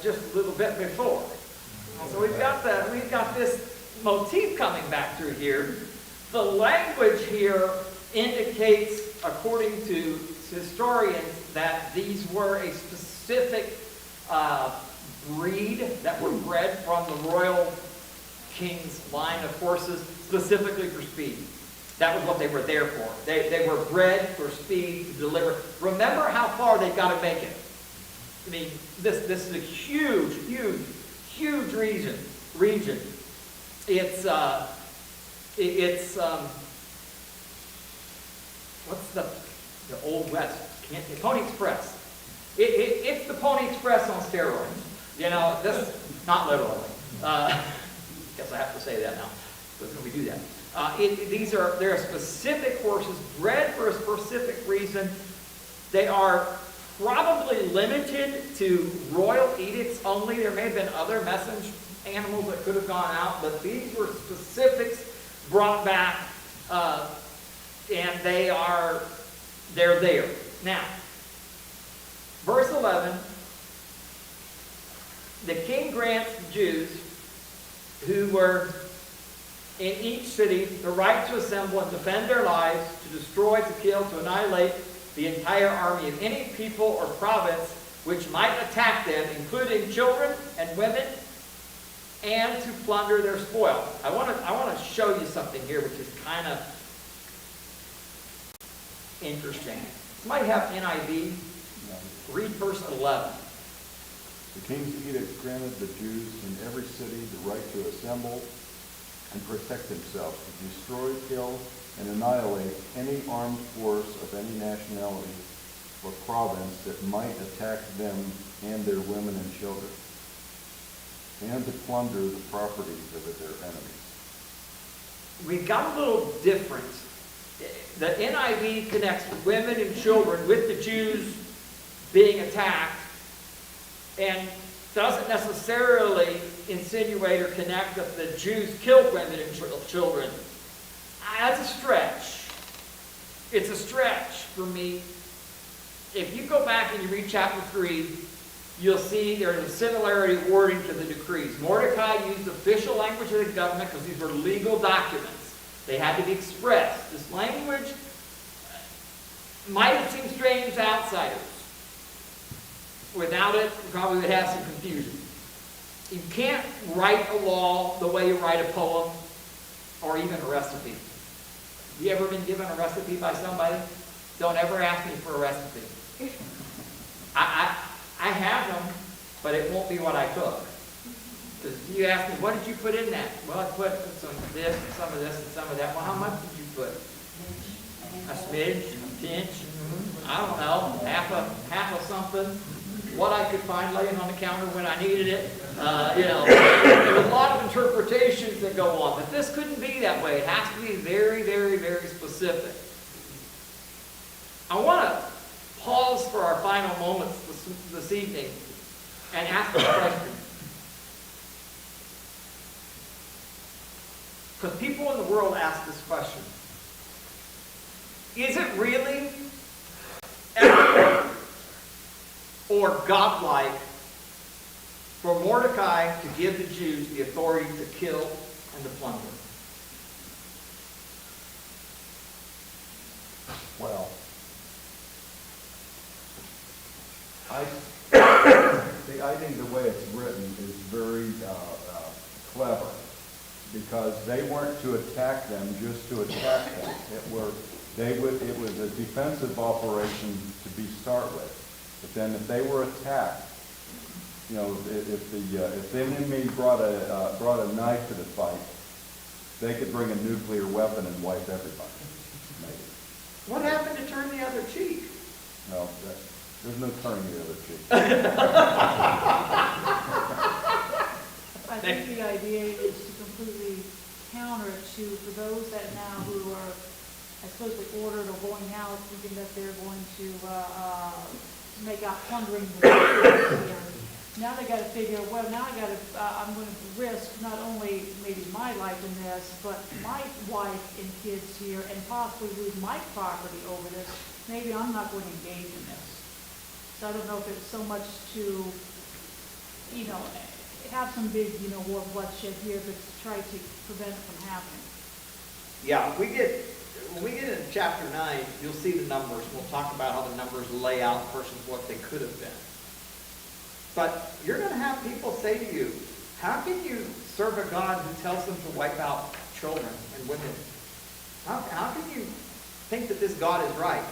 just a little bit before? So we've got this motif coming back through here. The language here indicates, according to historians, that these were a specific breed that were bred from the royal king's line of horses, specifically for speed. That was what they were there for. They were bred for speed to deliver. Remember how far they've got to make it. I mean, this is a huge, huge, huge region. It's what's the Old West? Pony Express. It's the Pony Express on steroids. You know, this not literally. Guess I have to say that now. Because we do that. They're specific horses bred for a specific reason. They are probably limited to royal edicts only. There may have been other message animals that could have gone out, but these were specifics brought back, and they're there. Now, verse 11, the king grants the Jews who were in each city the right to assemble and defend their lives, to destroy, to kill, to annihilate the entire army of any people or province which might attack them, including children and women, and to plunder their spoil. I want to show you something here which is kind of interesting. Somebody have NIV? Read verse 11. The king's edict granted the Jews in every city the right to assemble and protect themselves, to destroy, kill, and annihilate any armed force of any nationality or province that might attack them and their women and children, and to plunder the properties of their enemies. We've got a little difference. The NIV connects women and children with the Jews being attacked, and doesn't necessarily insinuate or connect that the Jews killed women and children. That's a stretch. It's a stretch for me. If you go back and you read chapter 3, you'll see there's a similarity of wording to the decrees. Mordecai used official language of the government because these were legal documents. They had to be expressed. This language might have seemed strange to outsiders. Without it, we probably would have some confusion. You can't write a law the way you write a poem or even a recipe. Have you ever been given a recipe by somebody? Don't ever ask me for a recipe. I have them, but it won't be what I cook. Because you ask me, what did you put in that? Well, I put some of this, and some of this, and some of that. Well, how much did you put? A smidge, a pinch, I don't know, half of something. What I could find laying on the counter when I needed it. There's a lot of interpretations that go on, but this couldn't be that way. It has to be very, very, very specific. I want to pause for our final moments this this evening and ask this question. Because people in the world ask this question. Is it really ethical or godlike for Mordecai to give the Jews the authority to kill and to plunder? Well, I think the way it's written is very clever, because they weren't to attack them just to attack them. It was a defensive operation to start with. But then if they were attacked, you know, if the enemy brought a knife to the fight, they could bring a nuclear weapon and wipe everybody. Maybe. What happened to turn the other cheek? No, there's no turning the other cheek. I think the idea is to completely counter it for those that now who are, I suppose, they ordered or going out thinking that they're going to make out plundering the cities. Now they got to figure, well, now I'm going to risk not only maybe my life in this, but my wife and kids here, and possibly lose my property over this. Maybe I'm not going to engage in this. So I don't know if it's so much to, you know, have some big, you know, war bloodshed here, but to try to prevent it from happening. Yeah, when we get into chapter 9, you'll see the numbers. We'll talk about how the numbers lay out versus what they could have been. But you're going to have people say to you, how can you serve a God who tells them to wipe out children and women? How can you think that this God is right?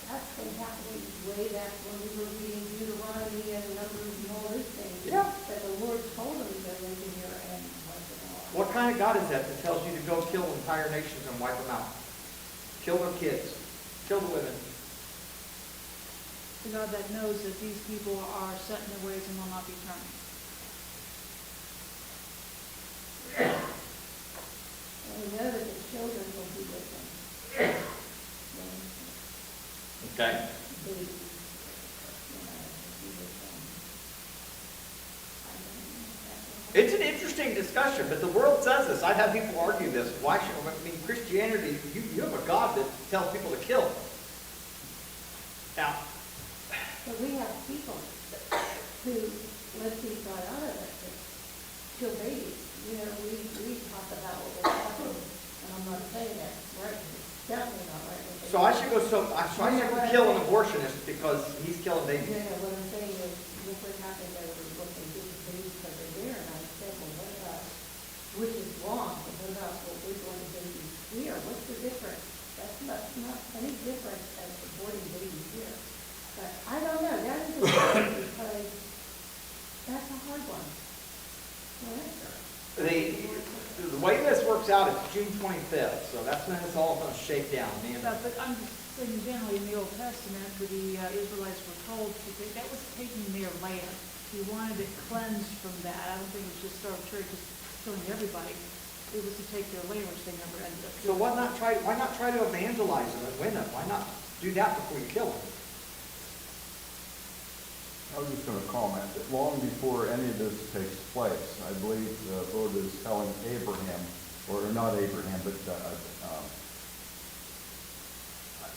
That's been happening way back when we were reading Deuteronomy and Numbers and all those things. Yeah. That the Lord told them to live in here and wipe it out. What kind of God is that tells you to go kill entire nations and wipe them out? Kill their kids. Kill the women. The God that knows that these people are set in their ways and will not be turned. And we know that the children will be with them. Okay. Babies, you know, be with them. I don't know if that's It's an interesting discussion, but the world says this. I've had people argue this. Why should, I mean, Christianity, you have a God that tells people to kill. Now, But we have people who, let's see, got out of it, that kill babies. You know, we talk about what we're talking, and I'm not saying that's right, it's definitely not right. so I should go kill an abortionist because he's killing You babies. know, what I'm saying is, look what happened over what they did to babies because they're there, and I said, well, what about, which is wrong, but what about what we're doing to babies here? What's the difference? That's not any different as aborting babies here. But I don't know, that is a hard because that's a hard one. to answer. The way this works out is June 25th, so that's when it's all going to shake down. Man. But I'm just saying generally in the Old Testament, where the Israelites were told to take, that was taking their land. He wanted it cleansed from that. I don't think it was just start church, just killing everybody. It was to take their land, which they never ended up So doing. why not try to evangelize them and win them? Why not do that before you kill them? I was just going to comment that long before any of this takes place, I believe the Lord is telling Abraham, or not Abraham, but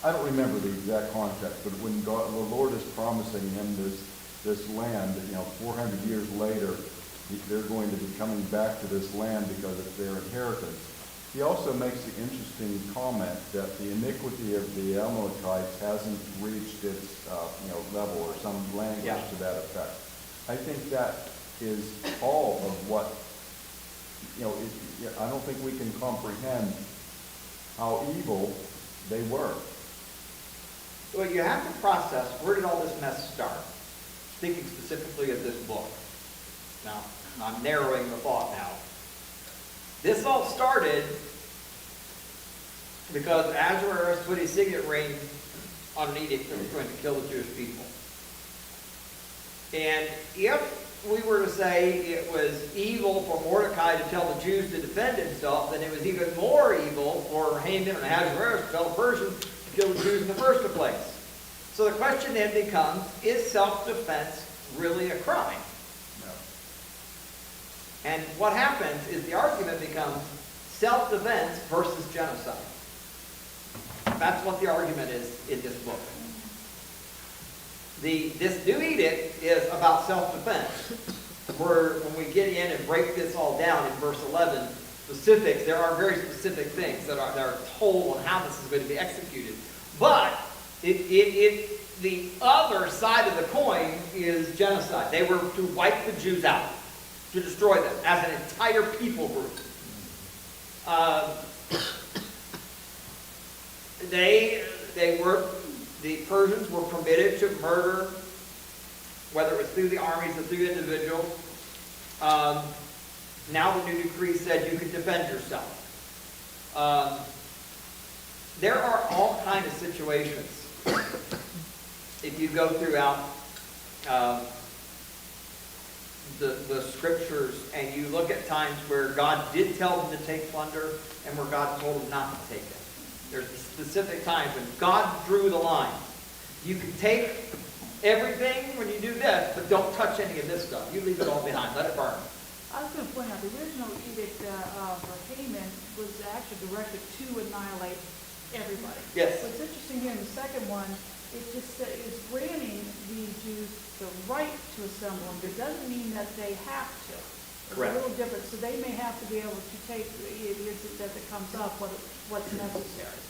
I don't remember the exact context, but when the Lord is promising him this land, 400 years later, they're going to be coming back to this land because it's their inheritance. He also makes the interesting comment that the iniquity of the Amalekites hasn't reached its level, or some language to that effect. I think that is all of what, I don't think we can comprehend how evil they were. Well, you have to process, where did all this mess start? Speaking specifically of this book. Now, I'm narrowing the thought now. This all started because Ahasuerus put his signet ring on an edict that was going to kill the Jewish people. And if we were to say it was evil for Mordecai to tell the Jews to defend himself, then it was even more evil for Haman and Ahasuerus to tell the Persians to kill the Jews in the first place. So the question then becomes, is self-defense really a crime? No. And what happens is the argument becomes self-defense versus genocide. That's what the argument is in this book. This new edict is about self-defense. When we get in and break this all down in verse 11, specifics, there are very specific things that are told on how this is going to be executed. But the other side of the coin is genocide. They were to wipe the Jews out, to destroy them as an entire people group. The Persians were permitted to murder, whether it was through the armies or through individuals. Now the new decree said you could defend yourself. There are all kinds of situations. If you go throughout the scriptures and you look at times where God did tell them to take plunder and where God told them not to take it. There's specific times when God drew the line. You can take everything when you do this, but don't touch any of this stuff. You leave it all behind. Let it burn. I was going to point out, the original edict for Haman was actually directed to annihilate everybody. Yes. What's interesting here in the second one, it just is granting the Jews the right to assemble, and it doesn't mean that they have to. It's Correct. a little different, so they may have to be able to take the incident that comes up, what's necessary.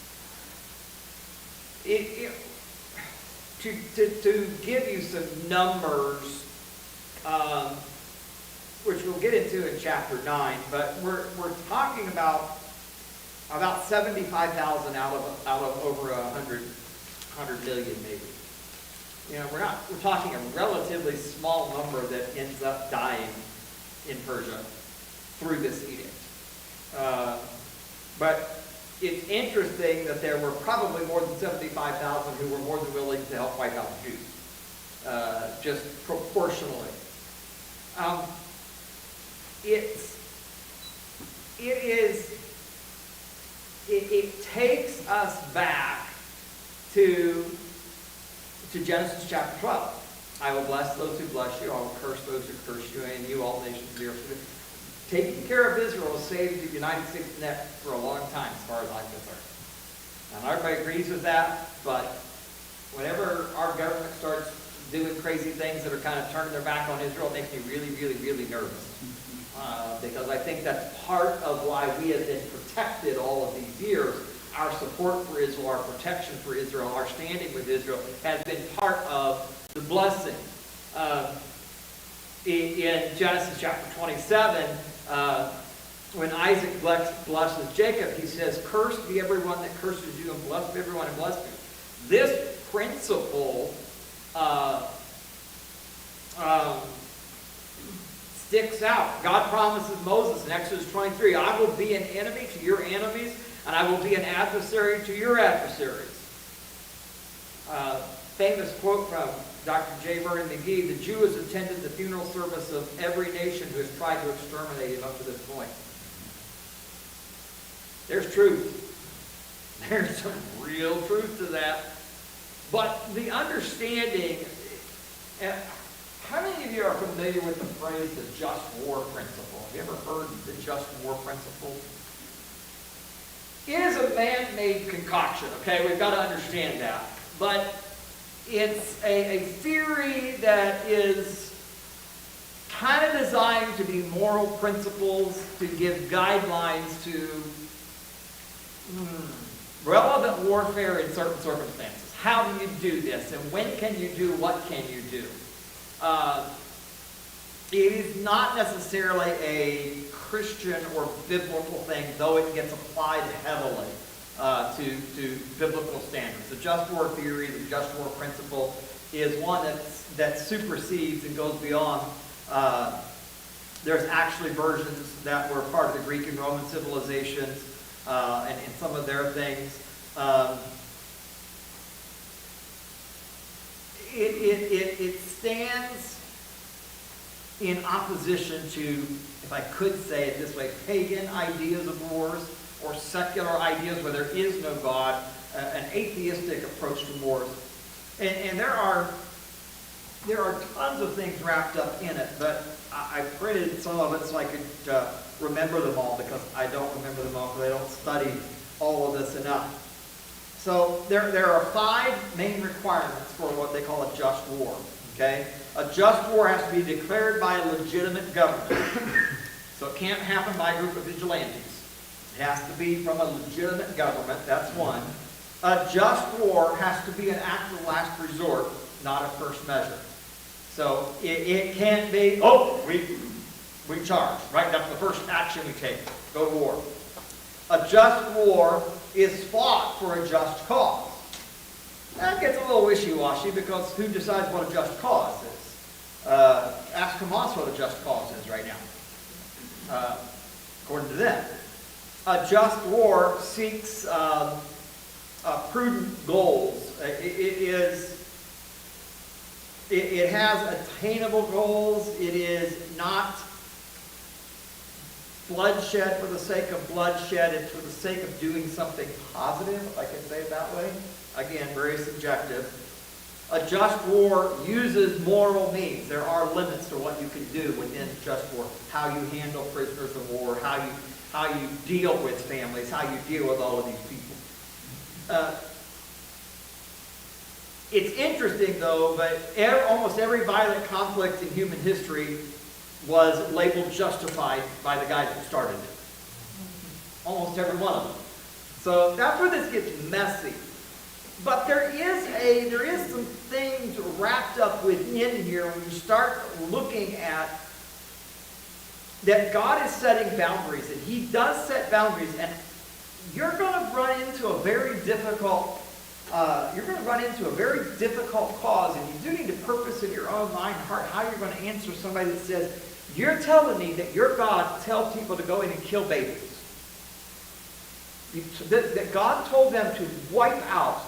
To give you some numbers, which we'll get into in chapter 9, but we're talking about 75,000 out of over 100 million maybe. You know, we're talking a relatively small number that ends up dying in Persia through this edict. But it's interesting that there were probably more than 75,000 who were more than willing to help wipe out the Jews, just proportionally. It takes us back to Genesis chapter 12. I will bless those who bless you. I will curse those who curse you, and you, all nations of the earth. Taking care of Israel has saved the United States net for a long time, as far as I'm concerned. And everybody agrees with that, but whenever our government starts doing crazy things that are kind of turning their back on Israel, it makes me really, really, really nervous. Because I think that's part of why we have been protected all of these years. Our support for Israel, our protection for Israel, our standing with Israel has been part of the blessing. In Genesis chapter 27, when Isaac blesses Jacob, he says, "Cursed be everyone that curses you, and blessed be everyone that blesses you." This principle sticks out. God promises Moses in Exodus 23, "I will be an enemy to your enemies, and I will be an adversary to your adversaries." Famous quote from Dr. J. Vernon McGee: "The Jew has attended the funeral service of every nation who has tried to exterminate him up to this point." There's truth. There's some real truth to that. But the understanding, how many of you are familiar with the phrase the just war principle? Have you ever heard the just war principle? It is a man-made concoction, okay? We've got to understand that. But it's a theory that is kind of designed to be moral principles, to give guidelines to relevant warfare in certain circumstances. How do you do this? And when can you do what can you do? It is not necessarily a Christian or biblical thing, though it gets applied heavily to biblical standards. The just war theory, the just war principle, is one that supersedes and goes beyond. There's actually versions that were part of the Greek and Roman civilizations and some of their things. It stands in opposition to, if I could say it this way, pagan ideas of wars or secular ideas where there is no God, an atheistic approach to wars. And there are tons of things wrapped up in it, but I printed some of it so I could remember them all, because I don't remember them all because I don't study all of this enough. So there are 5 main requirements for what they call a just war. Okay? A just war has to be declared by a legitimate government. So it can't happen by a group of vigilantes. It has to be from a legitimate government. That's one. A just war has to be an act of last resort, not a first measure. So it can't be, oh, we charge. Right? That's the first action we take. Go to war. A just war is fought for a just cause. That gets a little wishy-washy, because who decides what a just cause is? Ask Hamas what a just cause is right now, according to them. A just war seeks prudent goals. It has attainable goals. It is not bloodshed for the sake of bloodshed. It's for the sake of doing something positive, if I can say it that way. Again, very subjective. A just war uses moral means. There are limits to what you can do within just war. How you handle prisoners of war, how you deal with families, how you deal with all of these people. It's interesting, though, but almost every violent conflict in human history was labeled justified by the guys who started it. Almost every one of them. So that's where this gets messy. But there is some things wrapped up within here when you start looking at that God is setting boundaries, and He does set boundaries, and you're going to run into a very difficult cause, and you do need to purpose in your own mind and heart how you're going to answer somebody that says, you're telling me that your God tells people to go in and kill babies. That God told them to wipe out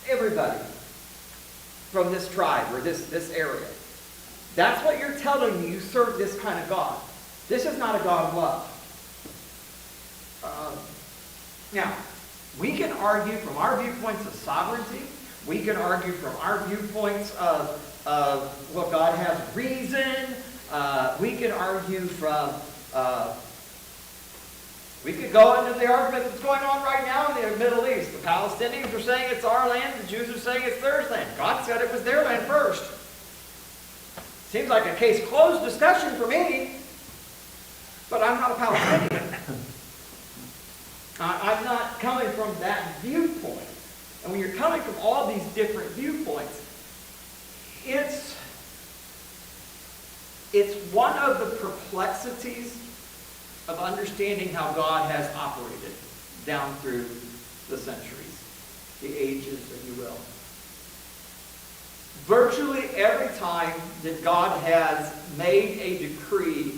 everybody from this tribe or this area. That's what you're telling me. You serve this kind of God. This is not a God of love. Now, we can argue from our viewpoints of sovereignty. We can argue from our viewpoints of well, God has reason. We can argue from... we could go into the argument that's going on right now in the Middle East. The Palestinians are saying it's our land. The Jews are saying it's their land. God said it was their land first. Seems like a case closed discussion for me. But I'm not a Palestinian. I'm not coming from that viewpoint. And when you're coming from all these different viewpoints, it's one of the perplexities of understanding how God has operated down through the centuries, the ages, if you will. Virtually every time that God has made a decree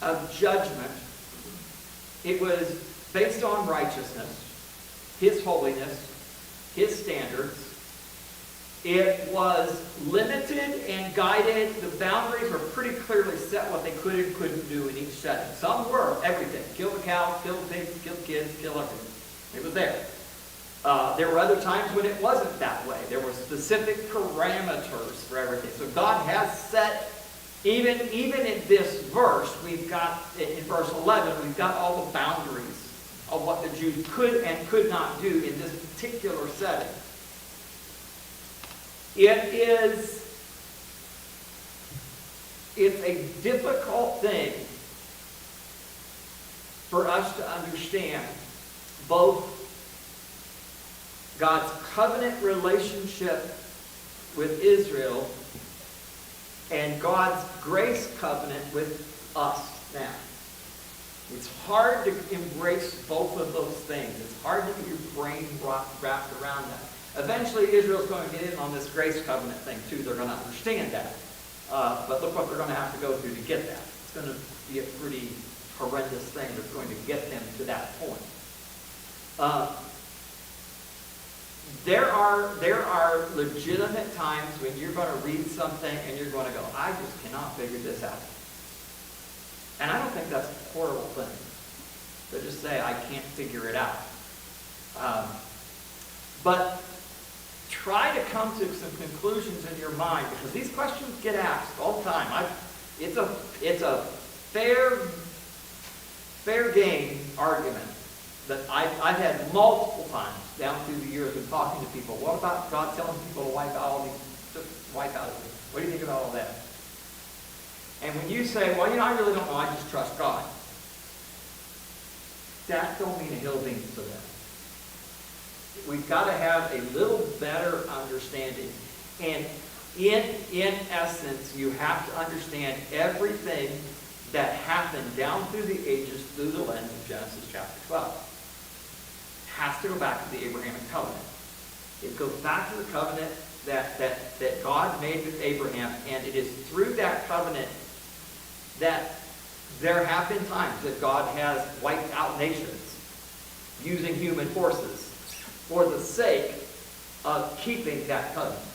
of judgment, it was based on righteousness, His holiness, His standards. It was limited and guided. The boundaries were pretty clearly set what they could and couldn't do in each setting. Some were everything. Kill the cows, kill the pigs, kill the kids, kill everything. It was there. There were other times when it wasn't that way. There were specific parameters for everything. So God has set, even in this verse, we've got, in verse 11, we've got all the boundaries of what the Jews could and could not do in this particular setting. It's a difficult thing for us to understand both God's covenant relationship with Israel and God's grace covenant with us now. It's hard to embrace both of those things. It's hard to get your brain wrapped around that. Eventually, Israel's going to get in on this grace covenant thing, too. They're going to understand that. But look what they're going to have to go through to get that. It's going to be a pretty horrendous thing that's going to get them to that point. There are legitimate times when you're going to read something and you're going to go, I just cannot figure this out. And I don't think that's a horrible thing to just say, I can't figure it out. But try to come to some conclusions in your mind, because these questions get asked all the time. It's a fair game argument that I've had multiple times down through the years of talking to people. What about God telling people to wipe out all these, just wipe out everything? What do you think about all that? And when you say, well, I really don't know, I just trust God. That don't mean a hill of beans to them. We've got to have a little better understanding. And in essence, you have to understand everything that happened down through the ages through the lens of Genesis chapter 12. Has to go back to the Abrahamic covenant. It goes back to the covenant that God made with Abraham, and it is through that covenant that there have been times that God has wiped out nations using human forces for the sake of keeping that covenant,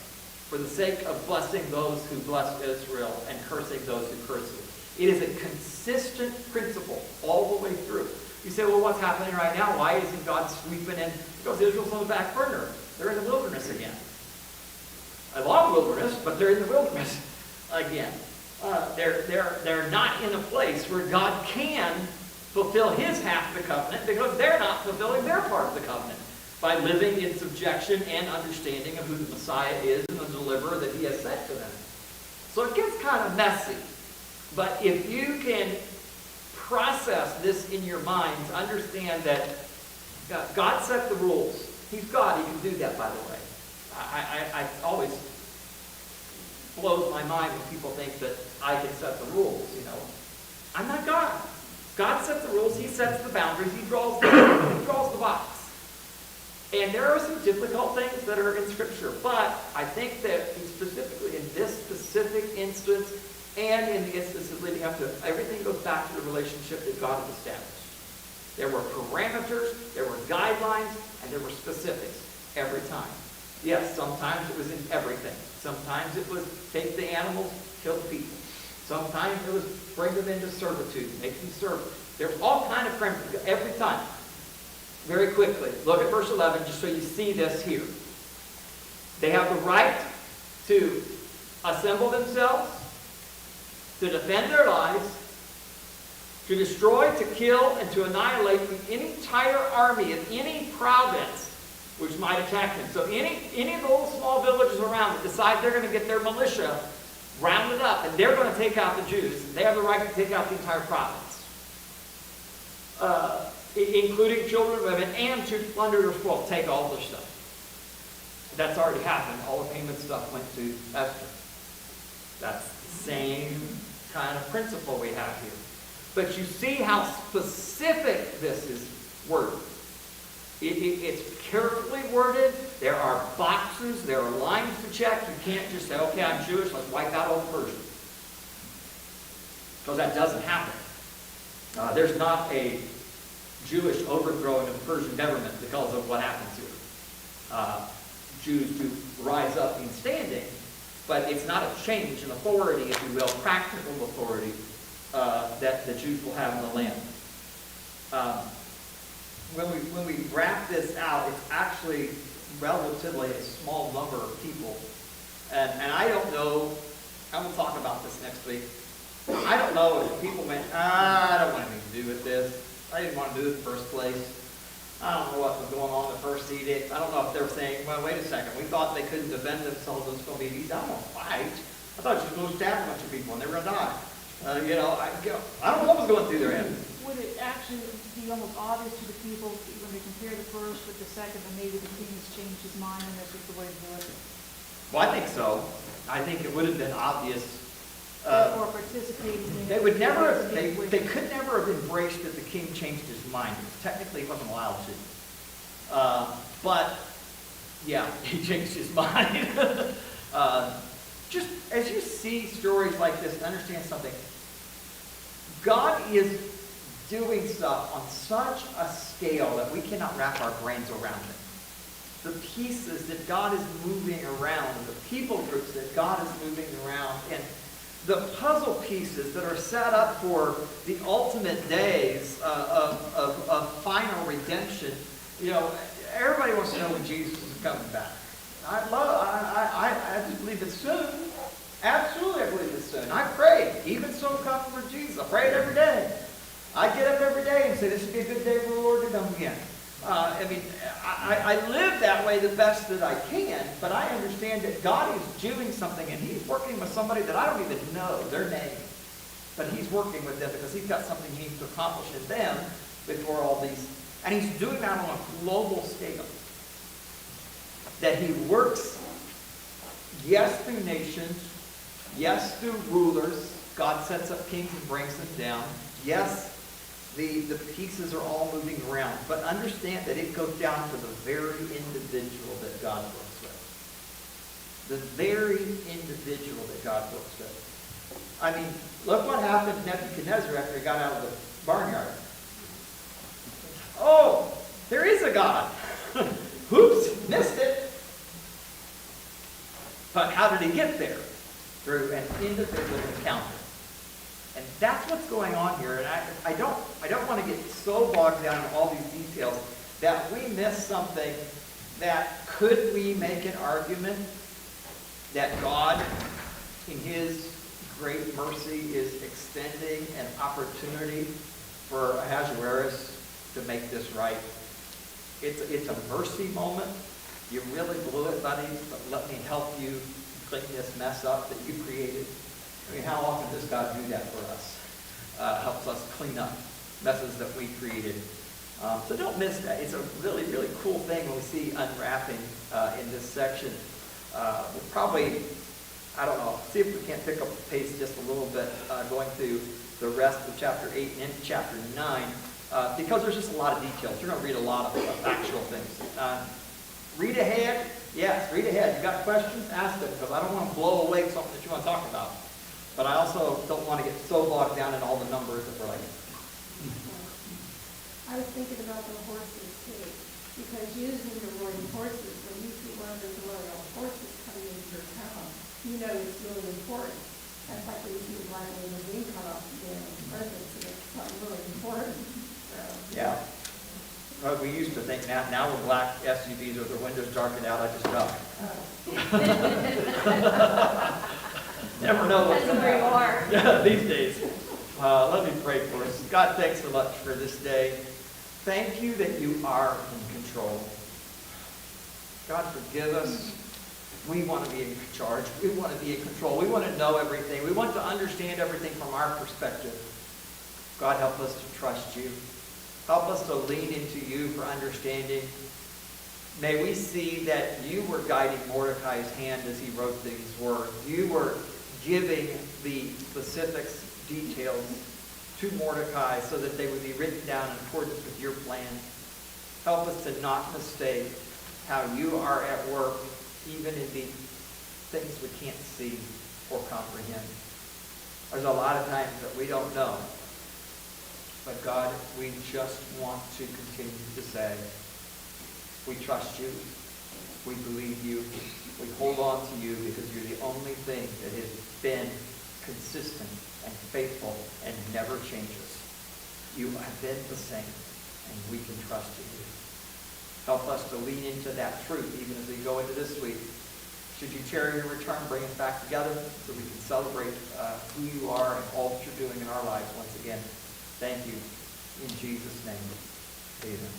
for the sake of blessing those who bless Israel and cursing those who curse it. It is a consistent principle all the way through. You say, well, what's happening right now? Why isn't God sweeping in? Because Israel's on the back burner. They're in the wilderness again. A long wilderness, but they're in the wilderness again. They're not in a place where God can fulfill his half of the covenant, because they're not fulfilling their part of the covenant by living in subjection and understanding of who the Messiah is and the deliverer that he has sent to them. So it gets kind of messy. But if you can process this in your minds, understand that God set the rules. He's God. He can do that, by the way. I always blows my mind when people think that I can set the rules, I'm not God. God sets the rules. He sets the boundaries. He draws the box. And there are some difficult things that are in Scripture. But I think that specifically in this specific instance, and in the instances leading up to it, everything goes back to the relationship that God has established. There were parameters, there were guidelines, and there were specifics every time. Yes, sometimes it was in everything. Sometimes it was take the animals, kill the people. Sometimes it was bring them into servitude, make them serve. There's all kind of parameters every time. Very quickly, look at verse 11 just so you see this here. They have the right to assemble themselves, to defend their lives, to destroy, to kill, and to annihilate any entire army of any province which might attack them. So any of the little small villages around that decide they're going to get their militia rounded up and they're going to take out the Jews, they have the right to take out the entire province, including children, women, and to plunder their spoil, take all their stuff. That's already happened. All the Haman stuff went to Esther. That's the same kind of principle we have here. But you see how specific this is worded. It's carefully worded. There are boxes. There are lines to check. You can't just say, okay, I'm Jewish, let's wipe out all the Persians. Because that doesn't happen. There's not a Jewish overthrowing of the Persian government because of what happens here. Jews do rise up in standing, but it's not a change in authority, if you will, practical authority that the Jews will have in the land. When we wrap this out, it's actually relatively a small number of people. And I don't know, I will talk about this next week. I don't know if people went, I don't want anything to do with this. I didn't want to do it in the first place. I don't know what was going on in the first edict. I don't know if they were saying, well, wait a second, we thought they couldn't defend themselves. It's going to be easy. I don't want to fight. I thought you were going to stab a bunch of people and they were going to die. I don't know what was going through their head. Would it actually be almost obvious to the people when they compare the first with the second, that maybe the king has changed his mind and this is the way to do it? Well, I think so. I think it would have been obvious. Or participating in They would never have, they could never have embraced that the king changed his mind. Technically, he wasn't allowed to. But, yeah, he changed his mind. Just as you see stories like this, understand something. God is doing stuff on such a scale that we cannot wrap our brains around it. The pieces that God is moving around, the people groups that God is moving around, and the puzzle pieces that are set up for the ultimate days of final redemption. Everybody wants to know when Jesus is coming back. I just believe it's soon. Absolutely, I believe it's soon. I pray, even so come for Jesus. I pray it every day. I get up every day and say, this would be a good day for the Lord to come again. I live that way the best that I can, but I understand that God is doing something, and He's working with somebody that I don't even know their name. But He's working with them because He's got something He needs to accomplish in them before all these. And He's doing that on a global scale. That He works, yes, through nations, yes, through rulers. God sets up kings and brings them down. Yes, the pieces are all moving around. But understand that it goes down to the very individual that God works with. The very individual that God works with. I mean, look what happened to Nebuchadnezzar after he got out of the barnyard. Oh, there is a God. Oops, missed it. But how did he get there? Through an individual encounter. And that's what's going on here. And I don't want to get so bogged down in all these details that we miss something that could we make an argument that God, in His great mercy, is extending an opportunity for Ahasuerus to make this right. It's a mercy moment. You really blew it, buddy, but let me help you clean this mess up that you created. I mean, how often does God do that for us? Helps us clean up messes that we created. So don't miss that. It's a really, really cool thing when we see unwrapping in this section. We'll probably, I don't know, see if we can't pick up the pace just a little bit going through the rest of chapter 8 and into chapter 9 because there's just a lot of details. You're going to read a lot of factual things. Read ahead. Yes, read ahead. You got questions? Ask them, because I don't want to blow away something that you want to talk about. But I also don't want to get so bogged down in all the numbers that we're like. I was thinking about the horses too, because using the word horses, when you see one of those royal horses coming into your town, you know it's really important. That's like when you see the black limousine come up again in presence, and it's something really important. So. Yeah. Well, we used to think now with black SUVs with their windows darkened out, I just duck. Never know what's going to happen these days. Let me pray for us. God, thanks so much for this day. Thank you that you are in control. God, forgive us. We want to be in charge. We want to be in control. We want to know everything. We want to understand everything from our perspective. God, help us to trust you. Help us to lean into you for understanding. May we see that you were guiding Mordecai's hand as he wrote these words. You were giving the specifics, details to Mordecai so that they would be written down in accordance with your plan. Help us to not mistake how you are at work, even in the things we can't see or comprehend. There's a lot of times that we don't know. But God, we just want to continue to say, we trust you, we believe you, we hold on to you because you're the only thing that has been consistent and faithful and never changes. You have been the same, and we can trust in you. Help us to lean into that truth even as we go into this week. Should you tarry your return, bring us back together so we can celebrate who you are and all that you're doing in our lives once again. Thank you. In Jesus' name, amen.